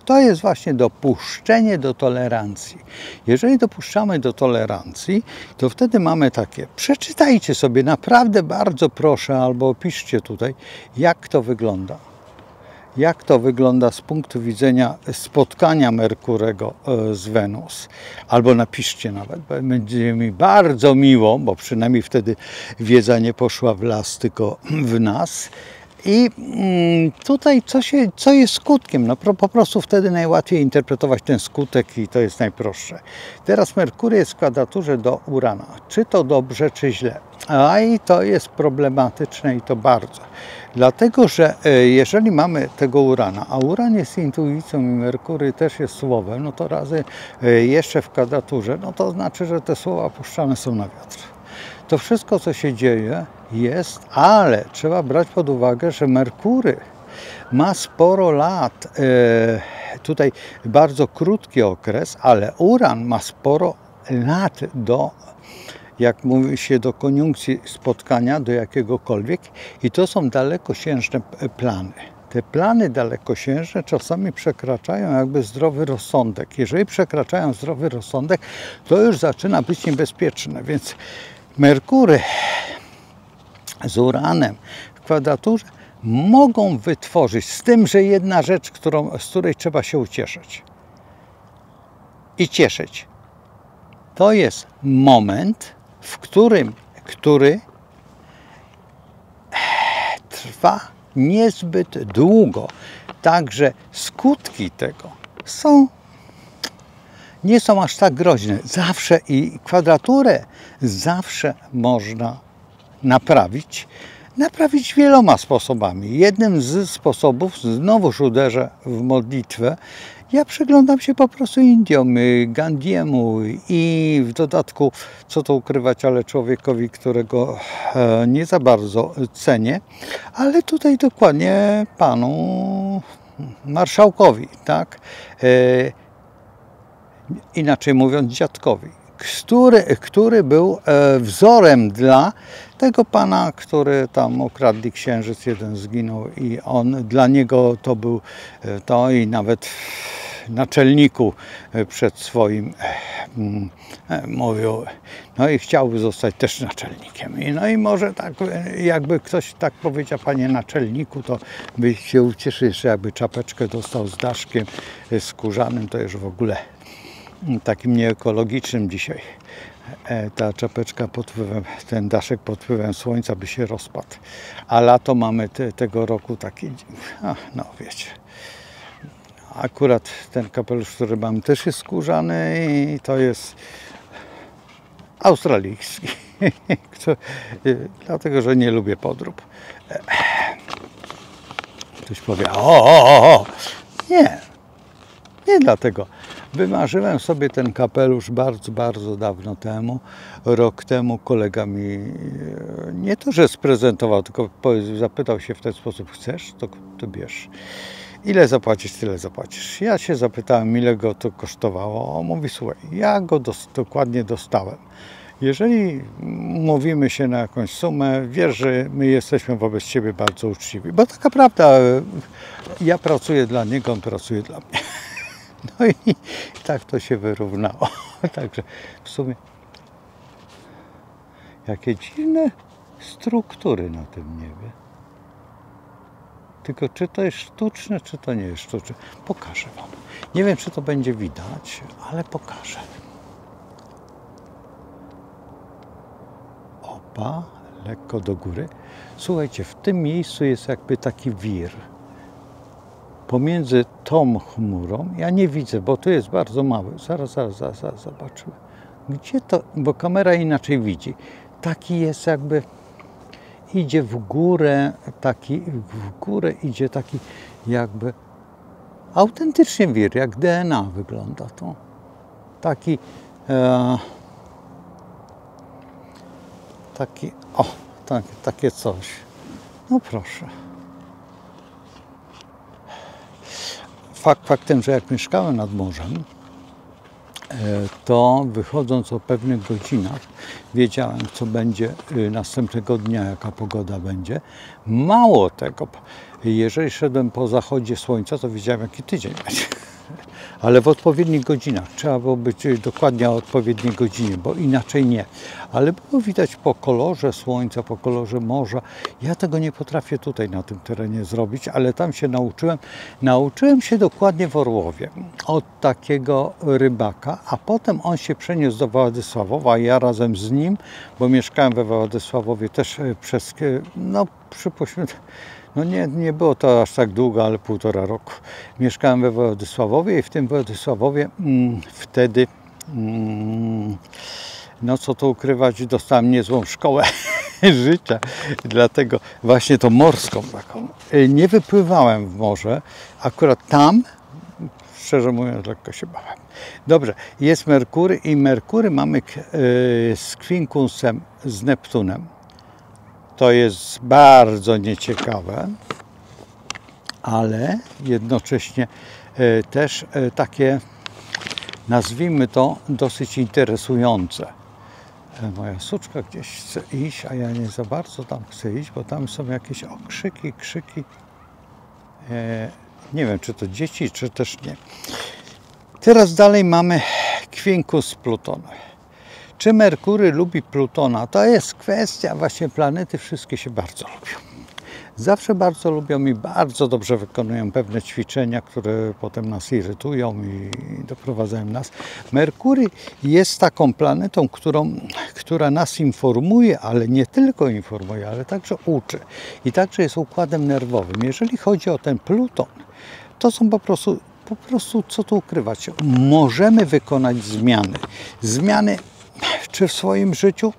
To jest właśnie dopuszczenie do tolerancji. Jeżeli dopuszczamy do tolerancji, to wtedy mamy takie, przeczytajcie sobie, naprawdę bardzo proszę, albo opiszcie tutaj, jak to wygląda. jak to wygląda z punktu widzenia spotkania Merkurego z Wenus. Albo napiszcie nawet, bo będzie mi bardzo miło, bo przynajmniej wtedy wiedza nie poszła w las, tylko w nas. I tutaj co jest skutkiem? No po prostu wtedy najłatwiej interpretować ten skutek i to jest najprostsze. Teraz Merkury jest w kwadraturze do Urana. Czy to dobrze, czy źle? A i to jest problematyczne i to bardzo. Dlatego, że jeżeli mamy tego Urana, a Uran jest intuicją i Merkury też jest słowem, no to razy jeszcze w kwadraturze, no to znaczy, że te słowa puszczane są na wiatr. To wszystko, co się dzieje, jest, ale trzeba brać pod uwagę, że Merkury ma sporo lat, tutaj bardzo krótki okres, ale Uran ma sporo lat do, jak mówi się, do koniunkcji spotkania, do jakiegokolwiek i to są dalekosiężne plany. Te plany dalekosiężne czasami przekraczają jakby zdrowy rozsądek. Jeżeli przekraczają zdrowy rozsądek, to już zaczyna być niebezpieczne, więc Merkury z Uranem w kwadraturze mogą wytworzyć, z tym, że jedna rzecz, z której trzeba się ucieszyć i cieszyć, to jest moment, który trwa niezbyt długo. Także skutki tego nie są aż tak groźne. Zawsze i kwadraturę zawsze można naprawić wieloma sposobami. Jednym z sposobów, znowuż uderzę w modlitwę, ja przyglądam się po prostu Indiom, Gandiemu i w dodatku, co to ukrywać, ale człowiekowi, którego nie za bardzo cenię, ale tutaj dokładnie panu marszałkowi, tak? Inaczej mówiąc dziadkowi, który był wzorem dla tego pana, który tam ukradli księżyc, jeden zginął i dla niego to był to i nawet naczelniku przed swoim mówił, no i chciałby zostać też naczelnikiem. No i może tak, jakby ktoś tak powiedział, panie naczelniku, to by się ucieszył, jeszcze jakby czapeczkę dostał z daszkiem skórzanym, to już w ogóle takim nieekologicznym dzisiaj. Ta czapeczka pod wpływem, ten daszek pod wpływem słońca by się rozpadł. A lato mamy tego roku taki, no wiecie. Akurat ten kapelusz, który mam, też jest skórzany i to jest australijski. Dlatego, że nie lubię podrób. Ktoś powie, nie dlatego. Wymarzyłem sobie ten kapelusz bardzo, bardzo dawno temu. Rok temu kolega mi nie to, że sprezentował, tylko zapytał się w ten sposób, chcesz, to bierz. Ile zapłacisz, tyle zapłacisz. Ja się zapytałem, ile go to kosztowało. On mówi, słuchaj, ja go dokładnie dostałem. Jeżeli mówimy się na jakąś sumę, wiesz, że my jesteśmy wobec Ciebie bardzo uczciwi. Bo taka prawda, ja pracuję dla niego, on pracuje dla mnie. No i tak to się wyrównało. Także w sumie jakie dziwne struktury na tym niebie. Tylko czy to jest sztuczne, czy to nie jest sztuczne. Pokażę Wam. Nie wiem, czy to będzie widać, ale pokażę. Opa, lekko do góry. Słuchajcie, w tym miejscu jest jakby taki wir. Pomiędzy tą chmurą, ja nie widzę, bo tu jest bardzo mały. Zaraz zobaczymy. Gdzie to, bo kamera inaczej widzi. Taki jest jakby, idzie w górę, idzie taki jakby autentycznie wir, jak DNA wygląda to. Takie coś. No proszę. Faktem, że jak mieszkałem nad morzem, to wychodząc o pewnych godzinach wiedziałem, co będzie następnego dnia, jaka pogoda będzie. Mało tego, jeżeli szedłem po zachodzie słońca, to wiedziałem, jaki tydzień będzie. ale w odpowiednich godzinach. Trzeba było być dokładnie o odpowiedniej godzinie, bo inaczej nie. Ale było widać po kolorze słońca, po kolorze morza. Ja tego nie potrafię tutaj na tym terenie zrobić, ale tam się nauczyłem. Nauczyłem się dokładnie w Orłowie od takiego rybaka, a potem on się przeniósł do Władysławowa, a ja razem z nim, bo mieszkałem we Władysławowie też przez, no przypuśćmy, no nie było to aż tak długo, ale 1,5 roku. Mieszkałem we Władysławowie i w tym Władysławowie wtedy, no co tu ukrywać, dostałem niezłą szkołę życia, dlatego właśnie tą morską taką. Nie wypływałem w morze, akurat tam, szczerze mówiąc, lekko się bałem. Dobrze, jest Merkury i Merkury mamy z Kwinkungsem, z Neptunem. To jest bardzo nieciekawe, ale jednocześnie też takie, nazwijmy to, dosyć interesujące. Moja suczka gdzieś chce iść, a ja nie za bardzo tam chcę iść, bo tam są jakieś krzyki. Nie wiem, czy to dzieci, czy też nie. Teraz dalej mamy Kwinkus z Plutonem. Czy Merkury lubi Plutona? To jest kwestia, właśnie planety wszystkie się bardzo lubią. Zawsze bardzo lubią i bardzo dobrze wykonują pewne ćwiczenia, które potem nas irytują i doprowadzają nas. Merkury jest taką planetą, która nas informuje, ale nie tylko informuje, ale także uczy. I także jest układem nerwowym. Jeżeli chodzi o ten Pluton, to są po prostu co tu ukrywać, możemy wykonać zmiany. Zmiany czy w swoim życiu?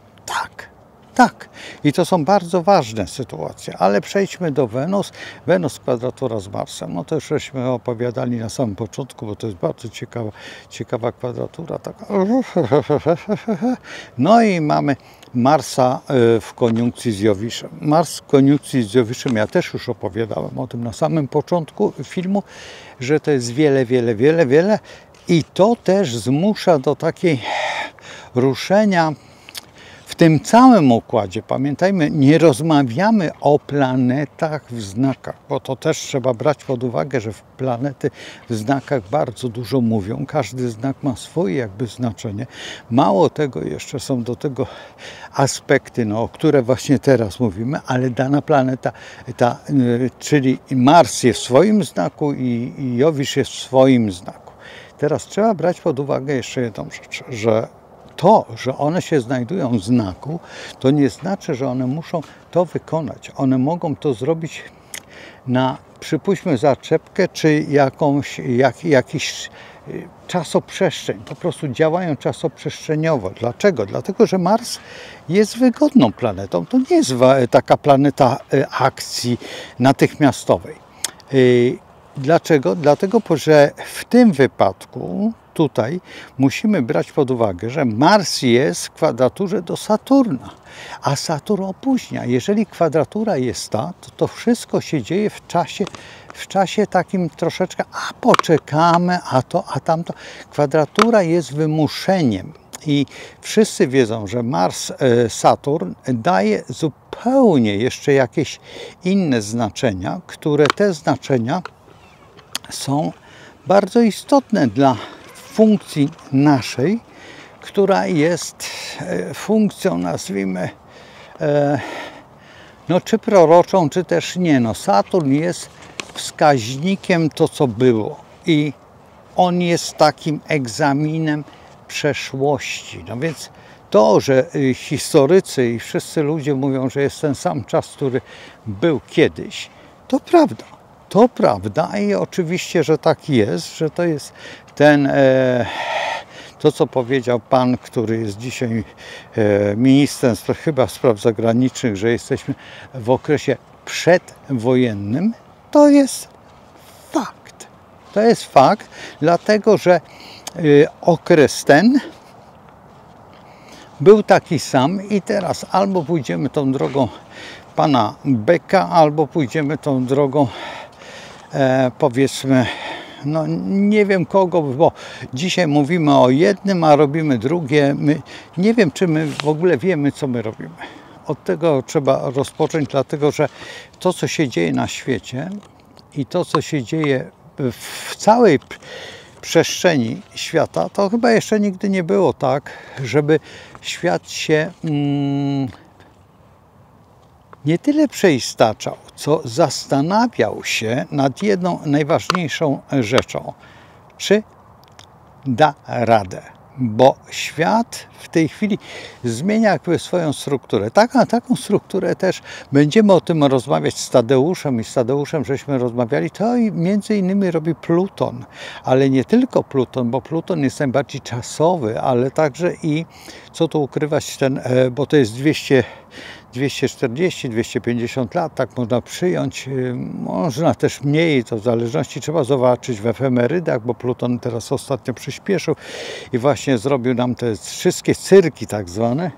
Tak. I to są bardzo ważne sytuacje. Ale przejdźmy do Wenus. Wenus kwadratura z Marsem. No to już żeśmy opowiadali na samym początku, bo to jest bardzo ciekawa kwadratura. Taka. No i mamy Marsa w koniunkcji z Jowiszem. Mars w koniunkcji z Jowiszem, ja też już opowiadałem o tym na samym początku filmu, że to jest wiele. I to też zmusza do takiej ruszenia w tym całym układzie. Pamiętajmy, nie rozmawiamy o planetach w znakach, bo to też trzeba brać pod uwagę, że planety w znakach bardzo dużo mówią. Każdy znak ma swoje jakby znaczenie. Mało tego, jeszcze są do tego aspekty, o które właśnie teraz mówimy, ale dana planeta, czyli Mars jest w swoim znaku i Jowisz jest w swoim znaku. Teraz trzeba brać pod uwagę jeszcze jedną rzecz, że to, że one się znajdują w znaku, to nie znaczy, że one muszą to wykonać. One mogą to zrobić na, przypuśćmy, zaczepkę, czy jakiś czasoprzestrzeń. Po prostu działają czasoprzestrzeniowo. Dlaczego? Dlatego, że Mars jest wygodną planetą. To nie jest taka planeta akcji natychmiastowej. Dlaczego? Dlatego, że w tym wypadku tutaj musimy brać pod uwagę, że Mars jest w kwadraturze do Saturna, a Saturn opóźnia. Jeżeli kwadratura jest to wszystko się dzieje w czasie takim troszeczkę, a poczekamy, a tamto. Kwadratura jest wymuszeniem. I wszyscy wiedzą, że Mars-Saturn daje zupełnie jeszcze jakieś inne znaczenia, które te znaczenia są bardzo istotne dla funkcji naszej, która jest funkcją, nazwijmy, czy proroczą, czy też nie. Saturn jest wskaźnikiem to, co było i on jest takim egzaminem przeszłości. No więc to, że historycy i wszyscy ludzie mówią, że jest ten sam czas, który był kiedyś, to prawda. To prawda i oczywiście, że tak jest, że to jest to co powiedział pan, który jest dzisiaj ministrem chyba spraw zagranicznych, że jesteśmy w okresie przedwojennym, to jest fakt. To jest fakt, dlatego że okres ten był taki sam i teraz albo pójdziemy tą drogą pana Becka, albo pójdziemy tą drogą powiedzmy, nie wiem kogo, bo dzisiaj mówimy o jednym, a robimy drugie. Nie wiem, czy my w ogóle wiemy, co my robimy. Od tego trzeba rozpocząć, dlatego że to, co się dzieje na świecie i to, co się dzieje w całej przestrzeni świata, to chyba jeszcze nigdy nie było tak, żeby świat się nie tyle przeistaczał, co zastanawiał się nad jedną najważniejszą rzeczą. Czy da radę? Bo świat w tej chwili zmienia jakby swoją strukturę. Taką strukturę też będziemy o tym rozmawiać z Tadeuszem i z Tadeuszem żeśmy rozmawiali. To i między innymi robi Pluton, ale nie tylko Pluton, bo Pluton jest najbardziej czasowy, ale także i, co tu ukrywać, bo to jest 240-250 lat, tak można przyjąć, można też mniej, to w zależności, trzeba zobaczyć w efemerydach, bo Pluton teraz ostatnio przyspieszył i właśnie zrobił nam te wszystkie cyrki tak zwane,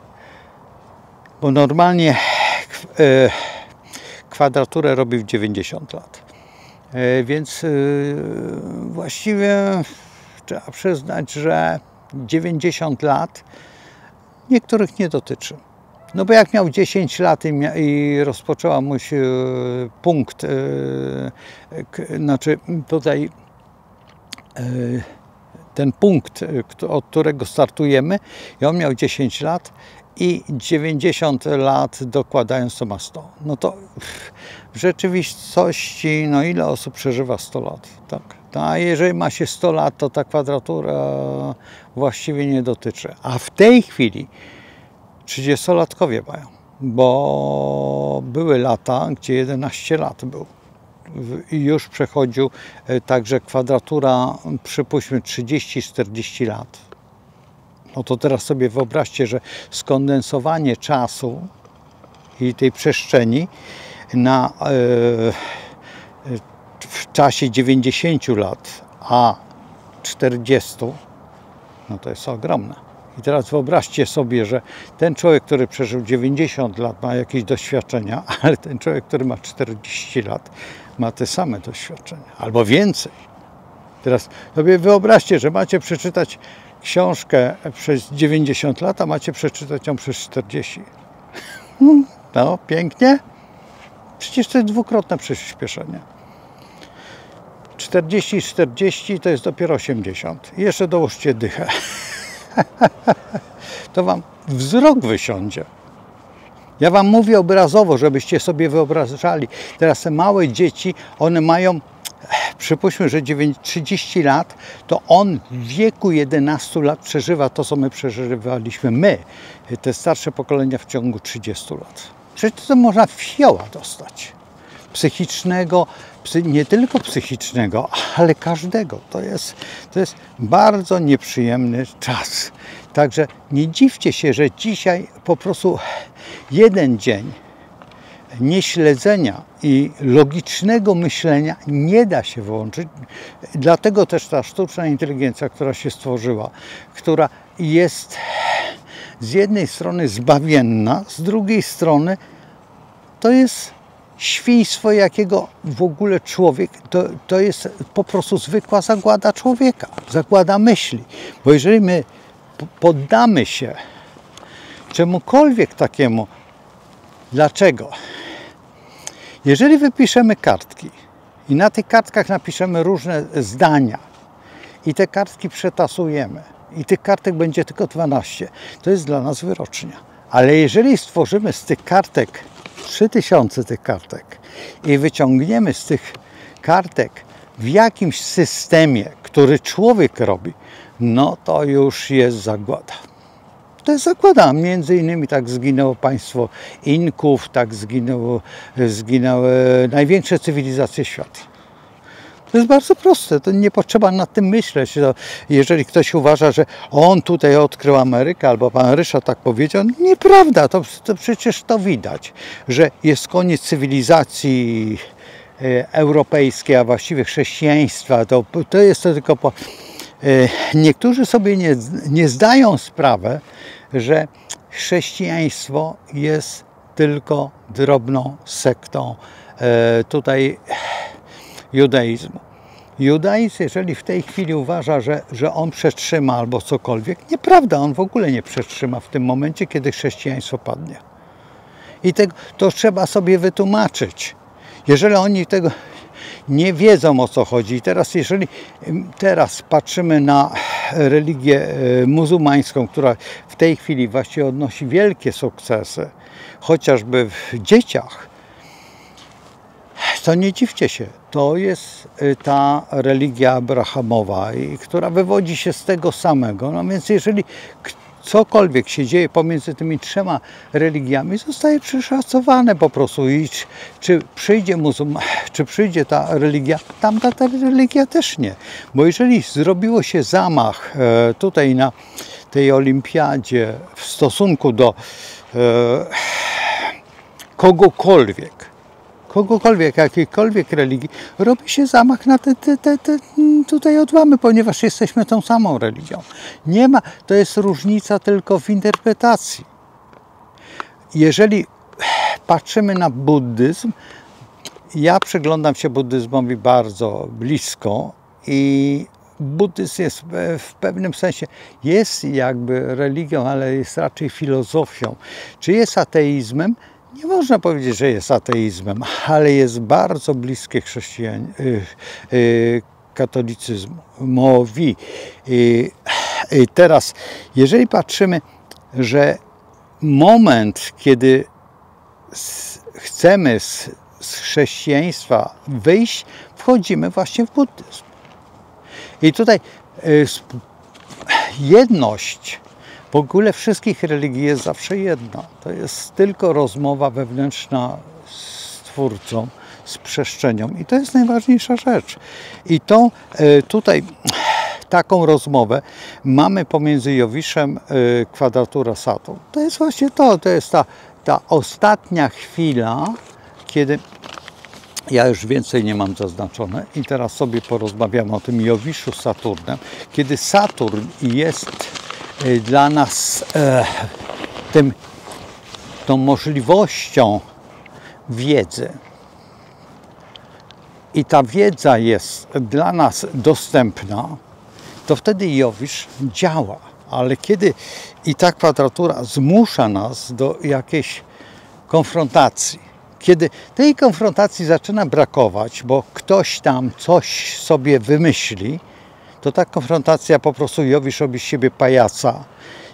bo normalnie kwadraturę robi w 90 lat, więc właściwie trzeba przyznać, że 90 lat niektórych nie dotyczy. No bo jak miał 10 lat i rozpoczęła mu się punkt, znaczy tutaj ten punkt, od którego startujemy, i on miał 10 lat i 90 lat dokładając to ma 100. No to w rzeczywistości, no ile osób przeżywa 100 lat? Tak. A jeżeli ma się 100 lat, to ta kwadratura właściwie nie dotyczy. A w tej chwili 30-latkowie mają, bo były lata, gdzie 11 lat był i już przechodził, także kwadratura, przypuśćmy 30-40 lat. No to teraz sobie wyobraźcie, że skondensowanie czasu i tej przestrzeni w czasie 90 lat, a 40, no to jest ogromne. I teraz wyobraźcie sobie, że ten człowiek, który przeżył 90 lat, ma jakieś doświadczenia, ale ten człowiek, który ma 40 lat, ma te same doświadczenia, albo więcej. Teraz sobie wyobraźcie, że macie przeczytać książkę przez 90 lat, a macie przeczytać ją przez 40. No, pięknie. Przecież to jest dwukrotne przyspieszenie. 40 to jest dopiero 80. I jeszcze dołóżcie dychę. To wam wzrok wysiądzie. Ja wam mówię obrazowo, żebyście sobie wyobrażali. Teraz te małe dzieci, one mają, przypuśćmy, że 30 lat, to on w wieku 11 lat przeżywa to, co my przeżywaliśmy my, te starsze pokolenia, w ciągu 30 lat. Przecież to można fioła dostać. Psychicznego, nie tylko psychicznego, ale każdego. To jest bardzo nieprzyjemny czas. Także nie dziwcie się, że dzisiaj po prostu jeden dzień nieśledzenia i logicznego myślenia nie da się wyłączyć. Dlatego też ta sztuczna inteligencja, która się stworzyła, która jest z jednej strony zbawienna, z drugiej strony to jest świństwo, jakiego w ogóle człowiek, to jest po prostu zwykła zagłada człowieka, zagłada myśli. Bo jeżeli my poddamy się czemukolwiek takiemu, dlaczego? Jeżeli wypiszemy kartki i na tych kartkach napiszemy różne zdania i te kartki przetasujemy i tych kartek będzie tylko 12, to jest dla nas wyrocznia. Ale jeżeli stworzymy z tych kartek 3000 tych kartek i wyciągniemy z tych kartek w jakimś systemie, który człowiek robi, no to już jest zagłada. To jest zagłada. Między innymi tak zginęło państwo Inków, tak zginęły największe cywilizacje świata. To jest bardzo proste, to nie potrzeba nad tym myśleć. Jeżeli ktoś uważa, że on tutaj odkrył Amerykę, albo pan Ryszard tak powiedział, nieprawda, to przecież to widać, że jest koniec cywilizacji europejskiej, a właściwie chrześcijaństwa. To jest to tylko niektórzy sobie nie zdają sprawy, że chrześcijaństwo jest tylko drobną sektą tutaj judaizmu. Judaizm, jeżeli w tej chwili uważa, że on przetrzyma albo cokolwiek, nieprawda, on w ogóle nie przetrzyma w tym momencie, kiedy chrześcijaństwo padnie. I to trzeba sobie wytłumaczyć. Jeżeli oni tego nie wiedzą, o co chodzi. I teraz, jeżeli teraz patrzymy na religię muzułmańską, która w tej chwili właściwie odnosi wielkie sukcesy, chociażby w dzieciach, to nie dziwcie się, to jest ta religia abrahamowa, która wywodzi się z tego samego. No więc jeżeli cokolwiek się dzieje pomiędzy tymi trzema religiami, zostaje przeszacowane po prostu. I czy przyjdzie ta religia, tamta ta religia też nie. Bo jeżeli zrobiło się zamach tutaj na tej olimpiadzie w stosunku do kogokolwiek, jakiejkolwiek religii, robi się zamach na te tutaj odłamy, ponieważ jesteśmy tą samą religią. Nie ma, to jest różnica tylko w interpretacji. Jeżeli patrzymy na buddyzm, ja przyglądam się buddyzmowi bardzo blisko i buddyzm jest w pewnym sensie, jest jakby religią, ale jest raczej filozofią. Czy jest ateizmem? Nie można powiedzieć, że jest ateizmem, ale jest bardzo bliskie katolicyzmowi. Teraz, jeżeli patrzymy, że moment, kiedy chcemy z chrześcijaństwa wyjść, wchodzimy właśnie w buddyzm. I tutaj jedność w ogóle wszystkich religii jest zawsze jedna. To jest tylko rozmowa wewnętrzna z Twórcą, z przestrzenią. I to jest najważniejsza rzecz. I to tutaj taką rozmowę mamy pomiędzy Jowiszem, kwadratura Saturn. To jest właśnie to jest ta ostatnia chwila, kiedy ja już więcej nie mam zaznaczone i teraz sobie porozmawiamy o tym Jowiszu z Saturnem. Kiedy Saturn jest dla nas tą możliwością wiedzy i ta wiedza jest dla nas dostępna, to wtedy Jowisz działa. Ale kiedy i ta kwadratura zmusza nas do jakiejś konfrontacji, kiedy tej konfrontacji zaczyna brakować, bo ktoś tam coś sobie wymyśli, to ta konfrontacja po prostu Jowisz robi z siebie pajaca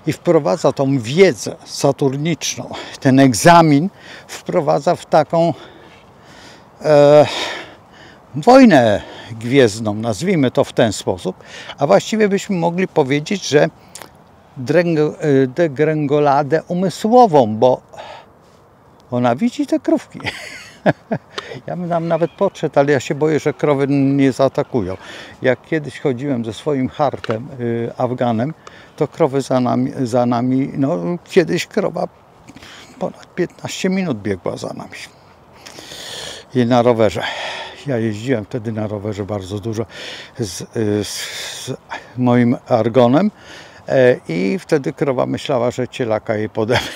i wprowadza tą wiedzę saturniczną. Ten egzamin wprowadza w taką wojnę gwiezdną, nazwijmy to w ten sposób, a właściwie byśmy mogli powiedzieć, że degrengoladę umysłową, bo ona widzi te krówki. Ja bym tam nawet podszedł, ale ja się boję, że krowy nie zaatakują. Jak kiedyś chodziłem ze swoim hartem, Afganem, to krowy za nami, no kiedyś krowa ponad 15 minut biegła za nami. I na rowerze. Ja jeździłem wtedy na rowerze bardzo dużo z moim Argonem i wtedy krowa myślała, że cielaka jej podebrał.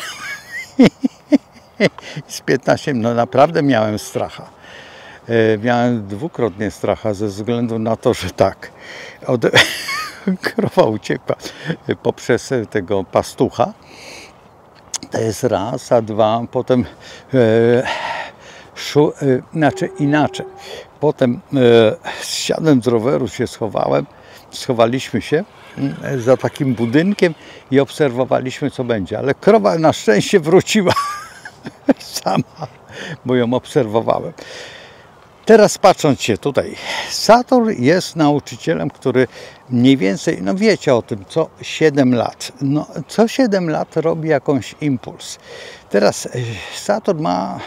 Z 15, no naprawdę miałem stracha. Miałem dwukrotnie stracha ze względu na to, że tak, krowa uciekła poprzez tego pastucha. To jest raz, a dwa, potem inaczej. Potem zsiadłem z roweru, się schowaliśmy się za takim budynkiem i obserwowaliśmy, co będzie. Ale krowa na szczęście wróciła sama, bo ją obserwowałem. Teraz patrząc się tutaj, Saturn jest nauczycielem, który mniej więcej, no wiecie o tym, co 7 lat. No, co 7 lat robi jakąś impuls. Teraz Saturn ma,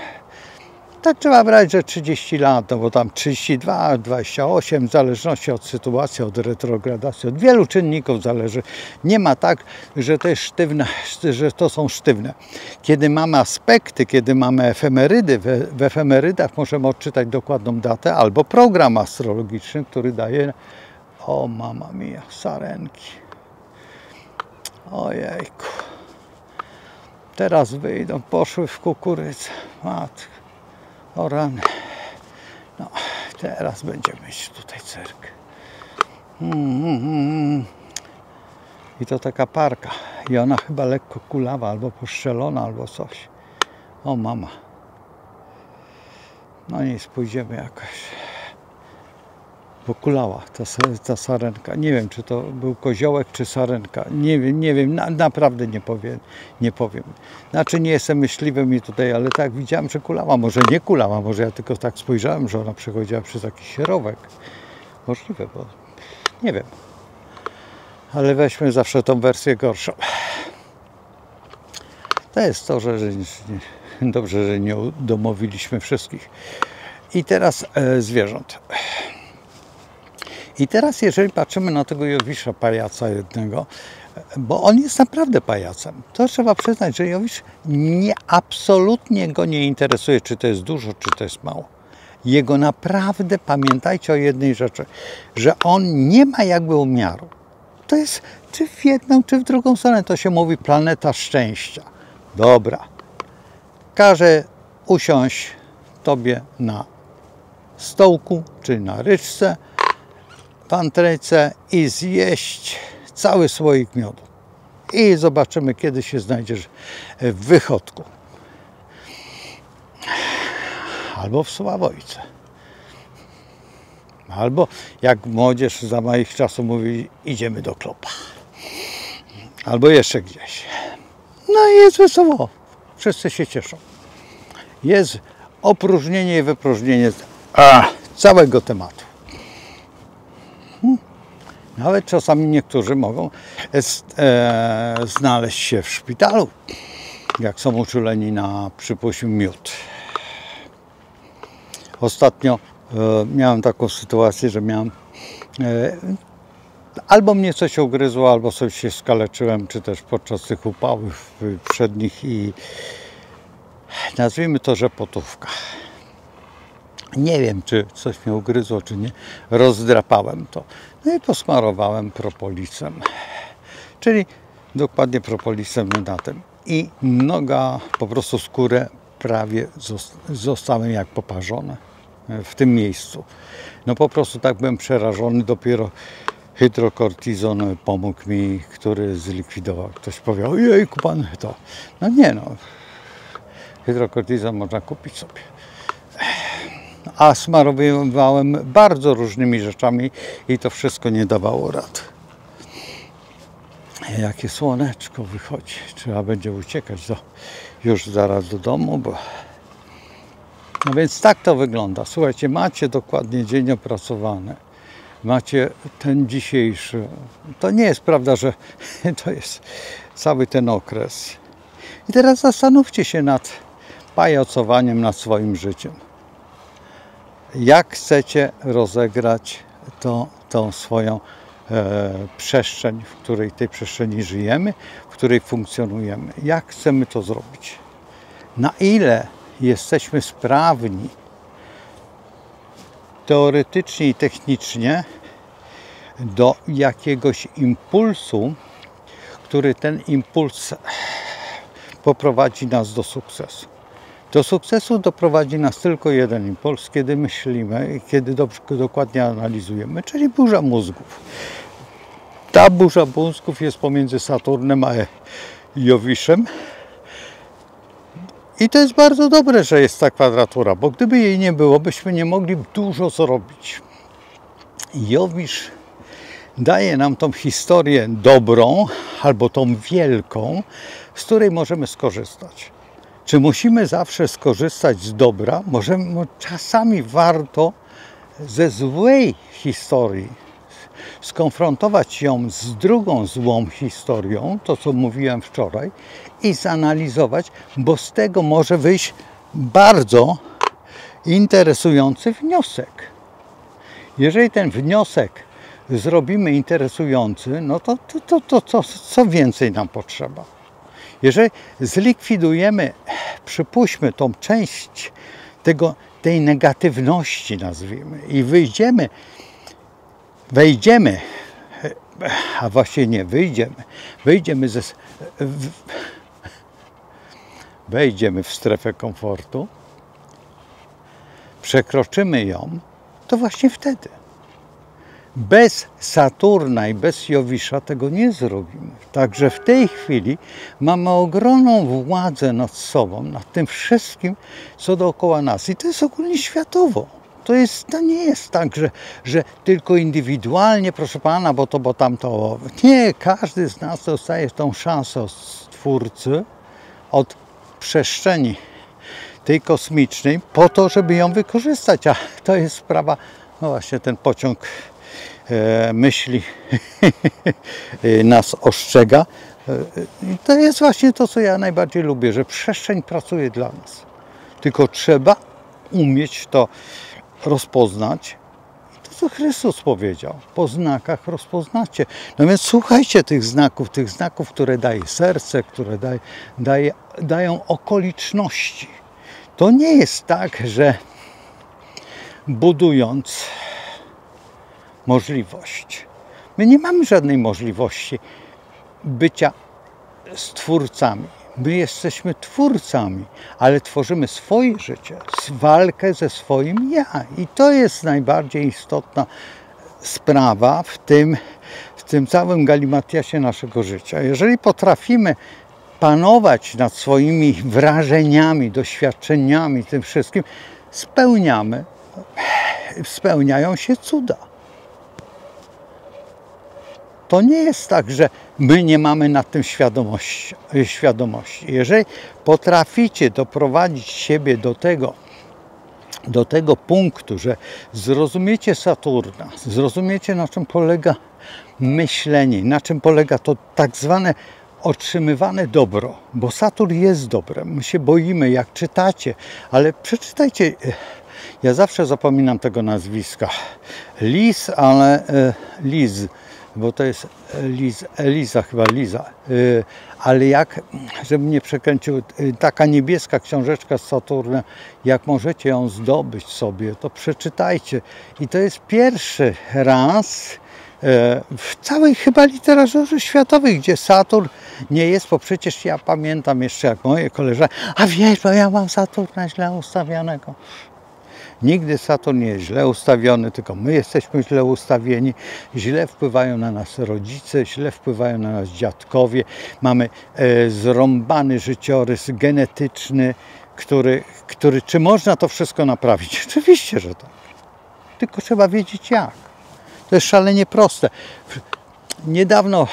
tak trzeba brać, że 30 lat, no bo tam 32, 28, w zależności od sytuacji, od retrogradacji, od wielu czynników zależy. Nie ma tak, że to jest sztywne, że to są sztywne. Kiedy mamy aspekty, kiedy mamy efemerydy, w efemerydach możemy odczytać dokładną datę albo program astrologiczny, który daje, o mama mia, sarenki. Ojejku. Teraz wyjdą, poszły w kukurydzę. Matko. O rany. No, teraz będziemy mieć tutaj cyrk. I to taka parka. I ona chyba lekko kulawa, albo poszczelona, albo coś. O mama. No nic, pójdziemy jakoś. bo kulała ta sarenka. Nie wiem, czy to był koziołek, czy sarenka. Nie wiem, naprawdę nie powiem. Znaczy nie jestem myśliwym i tutaj, ale tak widziałem, że kulała. Może nie kulała, może ja tylko tak spojrzałem, że ona przechodziła przez jakiś rowek. Możliwe, bo nie wiem. Ale weźmy zawsze tą wersję gorszą. To jest to, że dobrze, że nie udomowiliśmy wszystkich. I teraz zwierząt. I teraz jeżeli patrzymy na tego Jowisza, pajaca jednego, bo on jest naprawdę pajacem, to trzeba przyznać, że Jowisz absolutnie go nie interesuje, czy to jest dużo, czy to jest mało. Jego naprawdę, pamiętajcie o jednej rzeczy, że on nie ma jakby umiaru. To jest czy w jedną, czy w drugą stronę, to się mówi planeta szczęścia. Dobra, każe usiąść tobie na stołku, czy na ryczce, pantryce i zjeść cały słoik miodu. I zobaczymy, kiedy się znajdziesz w Wychodku. Albo w Sławojce. Albo jak młodzież za moich czasów mówi, idziemy do Klopa. Albo jeszcze gdzieś. No i jest wesoło. Wszyscy się cieszą. Jest opróżnienie i wypróżnienie całego tematu. Nawet czasami niektórzy mogą znaleźć się w szpitalu, jak są uczuleni na, przypuśćmy, miód. Ostatnio miałem taką sytuację, że miałem albo mnie coś ugryzło, albo sobie się skaleczyłem, czy też podczas tych upałów przednich i nazwijmy to, że potówka. Nie wiem, czy coś mnie ugryzło, czy nie. Rozdrapałem to. No i posmarowałem propolisem. Czyli dokładnie propolisem na tym. I noga, po prostu skórę prawie zostały jak poparzone w tym miejscu. No po prostu tak byłem przerażony. Dopiero hydrokortizon pomógł mi, który zlikwidował. Ktoś powiedział, jejku pan to. No nie no. Hydrokortizon można kupić sobie. A smarowałem bardzo różnymi rzeczami i to wszystko nie dawało rad. Jakie słoneczko wychodzi. Trzeba będzie uciekać już zaraz do domu, bo... No więc tak to wygląda. Słuchajcie, macie dokładnie dzień opracowany. Macie ten dzisiejszy. To nie jest prawda, że to jest cały ten okres. I teraz zastanówcie się nad pajacowaniem, nad swoim życiem. Jak chcecie rozegrać tą swoją przestrzeń, w której tej przestrzeni żyjemy, w której funkcjonujemy. Jak chcemy to zrobić? Na ile jesteśmy sprawni teoretycznie i technicznie do jakiegoś impulsu, który ten impuls poprowadzi nas do sukcesu. Do sukcesu doprowadzi nas tylko jeden impuls, kiedy myślimy, kiedy dokładnie analizujemy, czyli burza mózgów. Ta burza mózgów jest pomiędzy Saturnem a Jowiszem. I to jest bardzo dobre, że jest ta kwadratura, bo gdyby jej nie było, byśmy nie mogli dużo zrobić. Jowisz daje nam tą historię dobrą, albo tą wielką, z której możemy skorzystać. Czy musimy zawsze skorzystać z dobra? Czasami warto ze złej historii skonfrontować ją z drugą złą historią, to co mówiłem wczoraj, i zanalizować, bo z tego może wyjść bardzo interesujący wniosek. Jeżeli ten wniosek zrobimy interesujący, no to co więcej nam potrzeba? Jeżeli zlikwidujemy, przypuśćmy, tą część tej negatywności, nazwijmy, i wejdziemy, a właściwie nie wejdziemy w strefę komfortu, przekroczymy ją, to właśnie wtedy. Bez Saturna i bez Jowisza tego nie zrobimy. Także w tej chwili mamy ogromną władzę nad sobą, nad tym wszystkim, co dookoła nas. I to jest ogólnie światowo. To nie jest tak, że tylko indywidualnie, proszę pana, bo tamto. Nie, każdy z nas dostaje tą szansę od Stwórcy, od przestrzeni tej kosmicznej, po to, żeby ją wykorzystać. A to jest sprawa, no właśnie ten pociąg myśli nas ostrzega. I to jest właśnie to, co ja najbardziej lubię, że przestrzeń pracuje dla nas. Tylko trzeba umieć to rozpoznać. I to, co Chrystus powiedział, po znakach rozpoznacie. No więc słuchajcie tych znaków, które daje serce, które dają okoliczności. To nie jest tak, że budując możliwość, my nie mamy żadnej możliwości bycia stwórcami. My jesteśmy twórcami, ale tworzymy swoje życie, walkę ze swoim ja. I to jest najbardziej istotna sprawa w tym całym galimatiasie naszego życia. Jeżeli potrafimy panować nad swoimi wrażeniami, doświadczeniami, tym wszystkim, spełniają się cuda. To nie jest tak, że my nie mamy nad tym świadomości. Jeżeli potraficie doprowadzić siebie do tego punktu, że zrozumiecie Saturna, zrozumiecie, na czym polega myślenie, na czym polega to tak zwane otrzymywane dobro, bo Saturn jest dobrem. My się boimy, jak czytacie, ale przeczytajcie. Ja zawsze zapominam tego nazwiska. Liz, bo to jest Eliza, ale żeby nie przekręcił, taka niebieska książeczka z Saturna, jak możecie ją zdobyć sobie, to przeczytajcie. I to jest pierwszy raz w całej chyba literaturze światowej, gdzie Saturn nie jest, bo przecież ja pamiętam jeszcze, jak moje koleżanki, a wiesz, bo ja mam Saturna źle ustawionego. Nigdy Saturn nie jest źle ustawiony, tylko my jesteśmy źle ustawieni. Źle wpływają na nas rodzice, źle wpływają na nas dziadkowie. Mamy zrąbany życiorys genetyczny, który czy można to wszystko naprawić? Oczywiście, że tak. Tylko trzeba wiedzieć jak. To jest szalenie proste. Niedawno,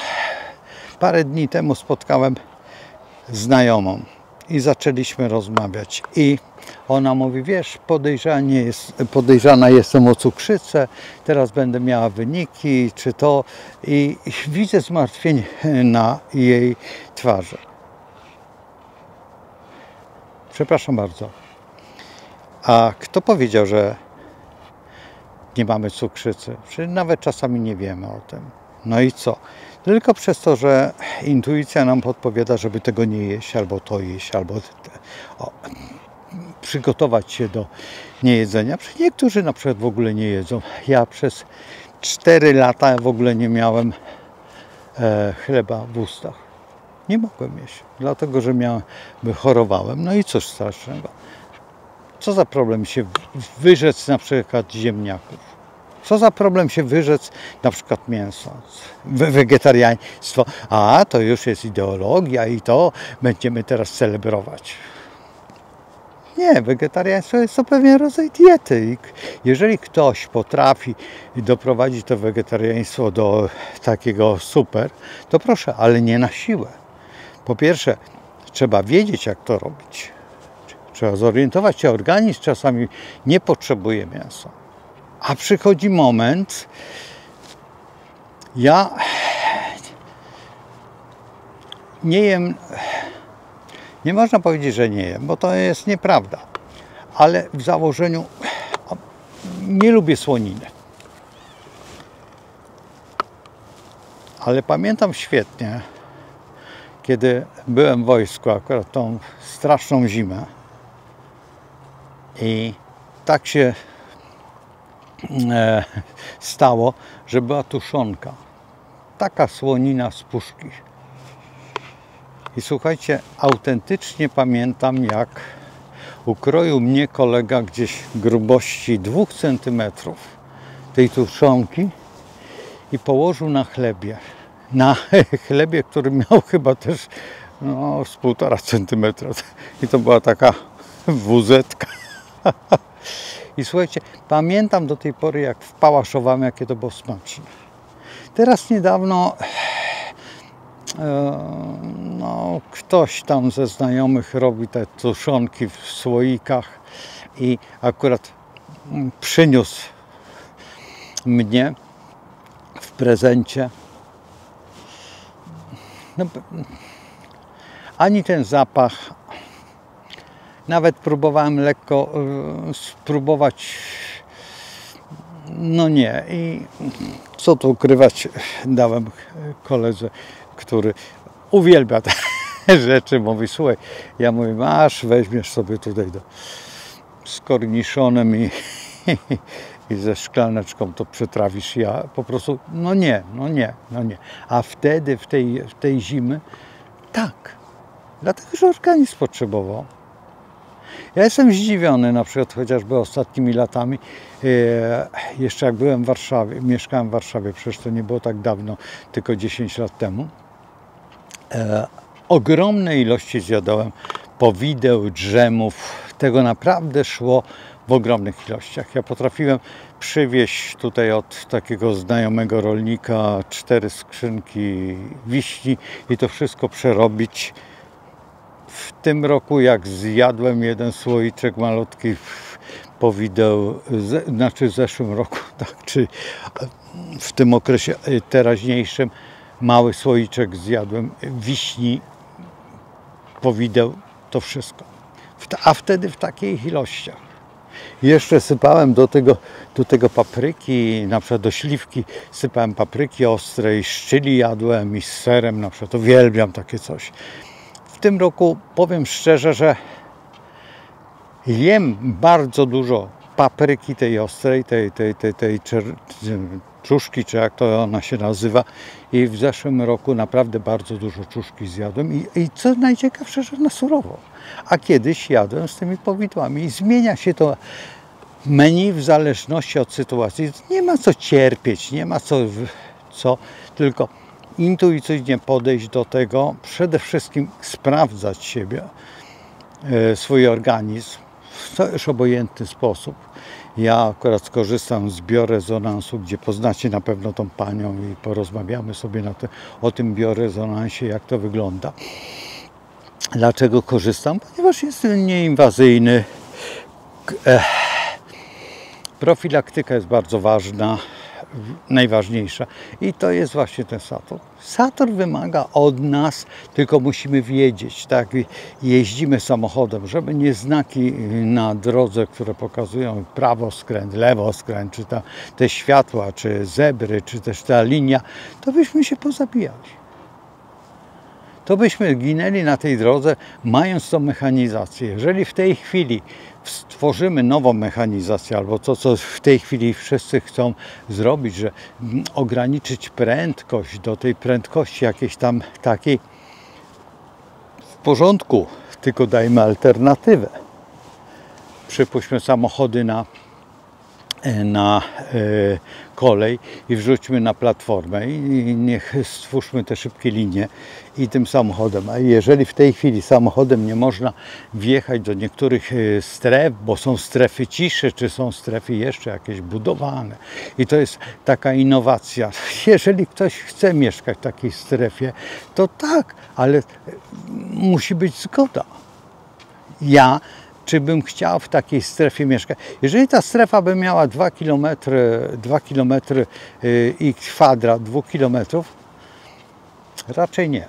parę dni temu spotkałem znajomą i zaczęliśmy rozmawiać. I ona mówi, wiesz, podejrzana jestem o cukrzycę, teraz będę miała wyniki, czy to. I widzę zmartwienie na jej twarzy. Przepraszam bardzo. A kto powiedział, że nie mamy cukrzycy? Czy nawet czasami nie wiemy o tym. No i co? Tylko przez to, że intuicja nam podpowiada, żeby tego nie jeść, albo to jeść, albo przygotować się do niejedzenia. Niektórzy na przykład w ogóle nie jedzą. Ja przez 4 lata w ogóle nie miałem chleba w ustach. Nie mogłem jeść, dlatego że chorowałem. No i cóż strasznego. Co za problem się wyrzec na przykład ziemniaków? Co za problem się wyrzec na przykład mięsa? Wegetariaństwo. A, to już jest ideologia i to będziemy teraz celebrować. Nie, wegetariaństwo jest to pewien rodzaj diety. I jeżeli ktoś potrafi doprowadzić to wegetariaństwo do takiego super, to proszę, ale nie na siłę. Po pierwsze, trzeba wiedzieć, jak to robić. Trzeba zorientować się, organizm czasami nie potrzebuje mięsa. A przychodzi moment, ja nie jem, nie można powiedzieć, że nie jem, bo to jest nieprawda, ale w założeniu nie lubię słoniny. Ale pamiętam świetnie, kiedy byłem w wojsku, akurat tą straszną zimę i tak się stało, że była tuszonka. Taka słonina z puszki. I słuchajcie, autentycznie pamiętam, jak ukroił mnie kolega gdzieś grubości 2 cm tej tuszonki i położył na chlebie. Na chlebie, który miał chyba też z 1,5 cm. I to była taka wuzetka. I słuchajcie, pamiętam do tej pory, jak wpałaszowałem, jakie to było smaczne. Teraz niedawno no, ktoś tam ze znajomych robi te tuszonki w słoikach i akurat przyniósł mnie w prezencie. No, ani ten zapach, nawet próbowałem lekko spróbować, no nie. I co tu ukrywać, dałem koledze, który uwielbia te rzeczy, mówi, słuchaj, ja mówię, masz, weźmiesz sobie tutaj z korniszonem i ze szklaneczką to przetrawisz. Ja po prostu, no nie. A wtedy, w tej zimy, tak, dlatego, że organizm potrzebował. Ja jestem zdziwiony, na przykład chociażby ostatnimi latami, jeszcze jak byłem w Warszawie, mieszkałem w Warszawie, przecież to nie było tak dawno, tylko 10 lat temu, ogromne ilości zjadałem powideł, drzemów, tego naprawdę szło w ogromnych ilościach. Ja potrafiłem przywieźć tutaj od takiego znajomego rolnika 4 skrzynki wiśni i to wszystko przerobić. W tym roku, jak zjadłem jeden słoiczek malutki powideł, znaczy w zeszłym roku, tak, czy w tym okresie teraźniejszym, mały słoiczek zjadłem wiśni, powideł, to wszystko. A wtedy w takich ilościach. Jeszcze sypałem do tego papryki, na przykład do śliwki sypałem papryki ostrej, z chili jadłem i z serem, na przykład uwielbiam takie coś. W tym roku powiem szczerze, że jem bardzo dużo papryki tej ostrej, tej czuszki, czy jak to ona się nazywa. I w zeszłym roku naprawdę bardzo dużo czuszki zjadłem i co najciekawsze, że na surowo. A kiedyś jadłem z tymi powidłami i zmienia się to menu w zależności od sytuacji. Nie ma co cierpieć, nie ma co tylko intuicyjnie podejść do tego, przede wszystkim sprawdzać siebie, swój organizm w już obojętny sposób. Ja akurat skorzystam z biorezonansu, gdzie poznacie na pewno tą panią i porozmawiamy sobie o tym biorezonansie, jak to wygląda. Dlaczego korzystam? Ponieważ jest nieinwazyjny. Profilaktyka jest bardzo ważna, najważniejsza i to jest właśnie ten Saturn. Saturn wymaga od nas, tylko musimy wiedzieć, tak, jeździmy samochodem, żeby nie znaki na drodze, które pokazują prawoskręt, lewoskręt, czy te światła, czy zebry, czy też ta linia, to byśmy się pozabijali. To byśmy ginęli na tej drodze, mając tą mechanizację. Jeżeli w tej chwili stworzymy nową mechanizację, albo to, co w tej chwili wszyscy chcą zrobić, że ograniczyć prędkość do tej prędkości jakiejś tam takiej, w porządku, tylko dajmy alternatywę. Przypuśćmy samochody na kolej i wrzućmy na platformę i niech stwórzmy te szybkie linie i tym samochodem. A jeżeli w tej chwili samochodem nie można wjechać do niektórych stref, bo są strefy ciszy, czy są strefy jeszcze jakieś budowane i to jest taka innowacja. Jeżeli ktoś chce mieszkać w takiej strefie, to tak, ale musi być zgoda. Czy bym chciał w takiej strefie mieszkać? Jeżeli ta strefa by miała 2 km i kwadrat 2 km, raczej nie.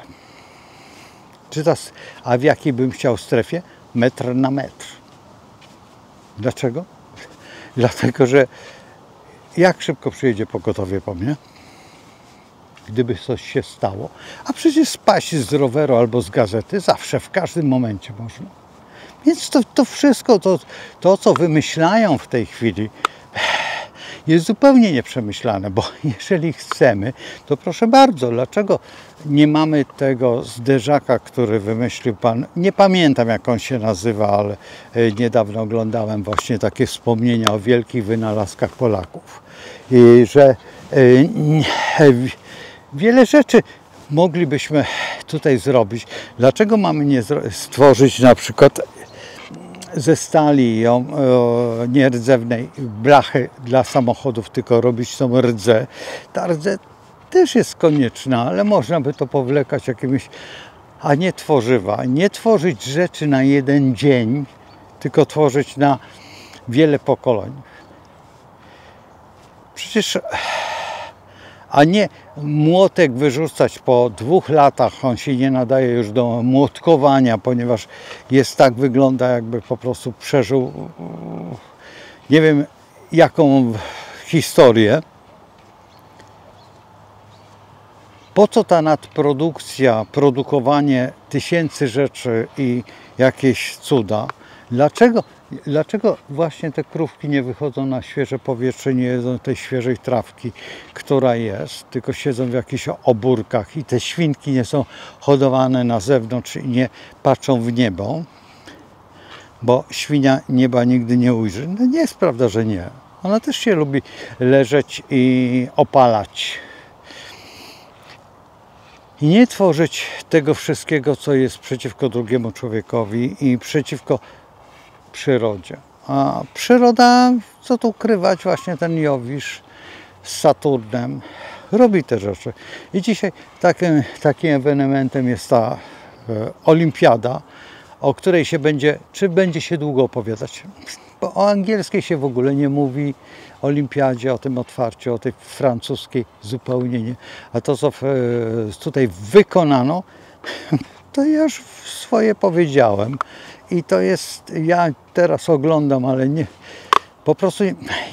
A w jakiej bym chciał strefie? Metr na metr. Dlaczego? Dlatego, że jak szybko przyjedzie pogotowie po mnie? Gdyby coś się stało. A przecież spaść z roweru albo z gazety zawsze, w każdym momencie można. Więc to wszystko, to, co wymyślają w tej chwili, jest zupełnie nieprzemyślane, bo jeżeli chcemy, to proszę bardzo, dlaczego nie mamy tego zderzaka, który wymyślił pan, nie pamiętam jak on się nazywa, ale niedawno oglądałem właśnie takie wspomnienia o wielkich wynalazkach Polaków. I że wiele rzeczy moglibyśmy tutaj zrobić. Dlaczego mamy nie stworzyć na przykład ze stali, nie rdzewnej blachy dla samochodów, tylko robić tą rdzę. Ta rdzę też jest konieczna, ale można by to powlekać jakimiś, a nie tworzywa. Nie tworzyć rzeczy na jeden dzień, tylko tworzyć na wiele pokoleń. Przecież, a nie młotek wyrzucać po 2 latach, on się nie nadaje już do młotkowania, ponieważ wygląda jakby po prostu przeżył nie wiem jaką historię. Po co ta nadprodukcja, produkowanie tysięcy rzeczy i jakieś cuda? Dlaczego właśnie te krówki nie wychodzą na świeże powietrze, nie jedzą tej świeżej trawki, która jest, tylko siedzą w jakichś obórkach i te świnki nie są hodowane na zewnątrz i nie patrzą w niebo, bo świnia nieba nigdy nie ujrzy. No nie jest prawda, że nie. Ona też się lubi leżeć i opalać. I nie tworzyć tego wszystkiego, co jest przeciwko drugiemu człowiekowi i przeciwko przyrodzie. A przyroda, co tu ukrywać, właśnie ten Jowisz z Saturnem robi te rzeczy. I dzisiaj takim ewenementem jest ta olimpiada, o której będzie się długo opowiadać. Bo o angielskiej się w ogóle nie mówi, olimpiadzie, o tym otwarciu, o tej francuskiej zupełnie nie. A to, co tutaj wykonano, to ja już swoje powiedziałem. I to jest, ja teraz oglądam, ale nie, po prostu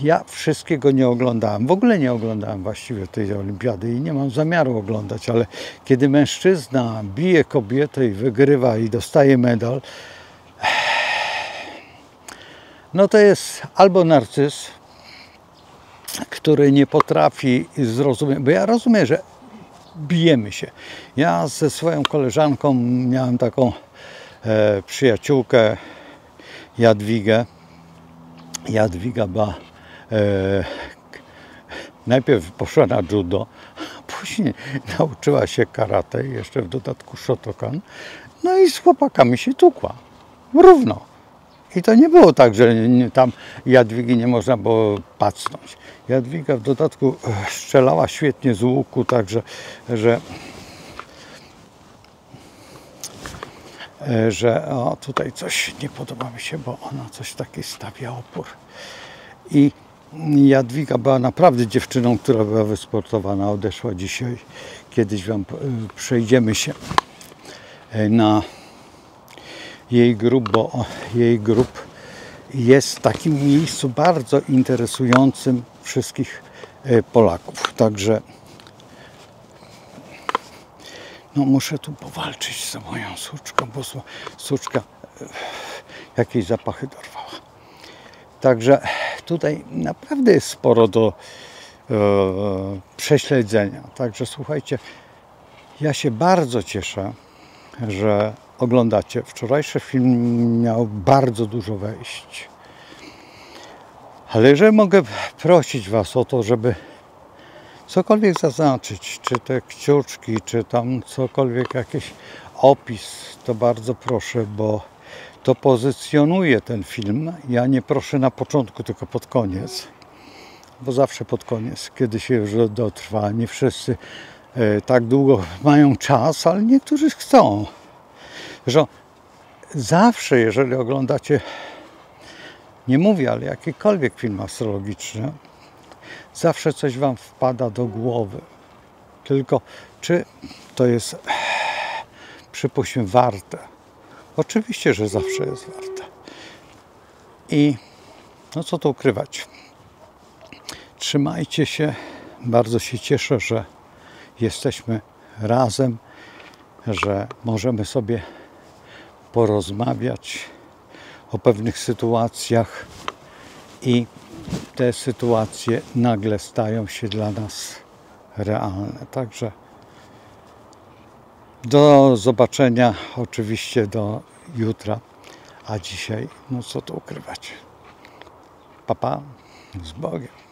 ja wszystkiego nie oglądałem. W ogóle nie oglądałem właściwie tej olimpiady i nie mam zamiaru oglądać, ale kiedy mężczyzna bije kobietę i wygrywa i dostaje medal, no to jest albo narcyz, który nie potrafi zrozumieć, bo ja rozumiem, że bijemy się. Ja ze swoją koleżanką miałem taką przyjaciółkę Jadwigę. Jadwiga była najpierw poszła na judo, później nauczyła się karate, jeszcze w dodatku Shotokan. No i z chłopakami się tukła. Równo. I to nie było tak, że tam Jadwigi nie można było pacnąć. Jadwiga w dodatku strzelała świetnie z łuku, także że o, tutaj coś nie podoba mi się, bo ona coś taki stawia opór. I Jadwiga była naprawdę dziewczyną, która była wysportowana. Odeszła dzisiaj. Kiedyś wam przejdziemy się na jej grób, bo jej grób jest w takim miejscu bardzo interesującym wszystkich Polaków. Także no muszę tu powalczyć z moją suczką, bo suczka jakieś zapachy dorwała. Także tutaj naprawdę jest sporo do prześledzenia. Także słuchajcie, ja się bardzo cieszę, że oglądacie. Wczorajszy film miał bardzo dużo wejść. Ale jeżeli mogę prosić was o to, żeby cokolwiek zaznaczyć, czy te kciuczki, czy tam cokolwiek, jakiś opis, to bardzo proszę, bo to pozycjonuje ten film. Ja nie proszę na początku, tylko pod koniec, bo zawsze pod koniec, kiedy się już dotrwa. Nie wszyscy tak długo mają czas, ale niektórzy chcą. Że zawsze, jeżeli oglądacie, nie mówię, ale jakikolwiek film astrologiczny, zawsze coś wam wpada do głowy. Tylko czy to jest, przypuśćmy, warte? Oczywiście, że zawsze jest warte. I no co tu ukrywać? Trzymajcie się. Bardzo się cieszę, że jesteśmy razem, że możemy sobie porozmawiać o pewnych sytuacjach i te sytuacje nagle stają się dla nas realne. Także do zobaczenia oczywiście do jutra, a dzisiaj no co tu ukrywać. Pa, pa, z Bogiem.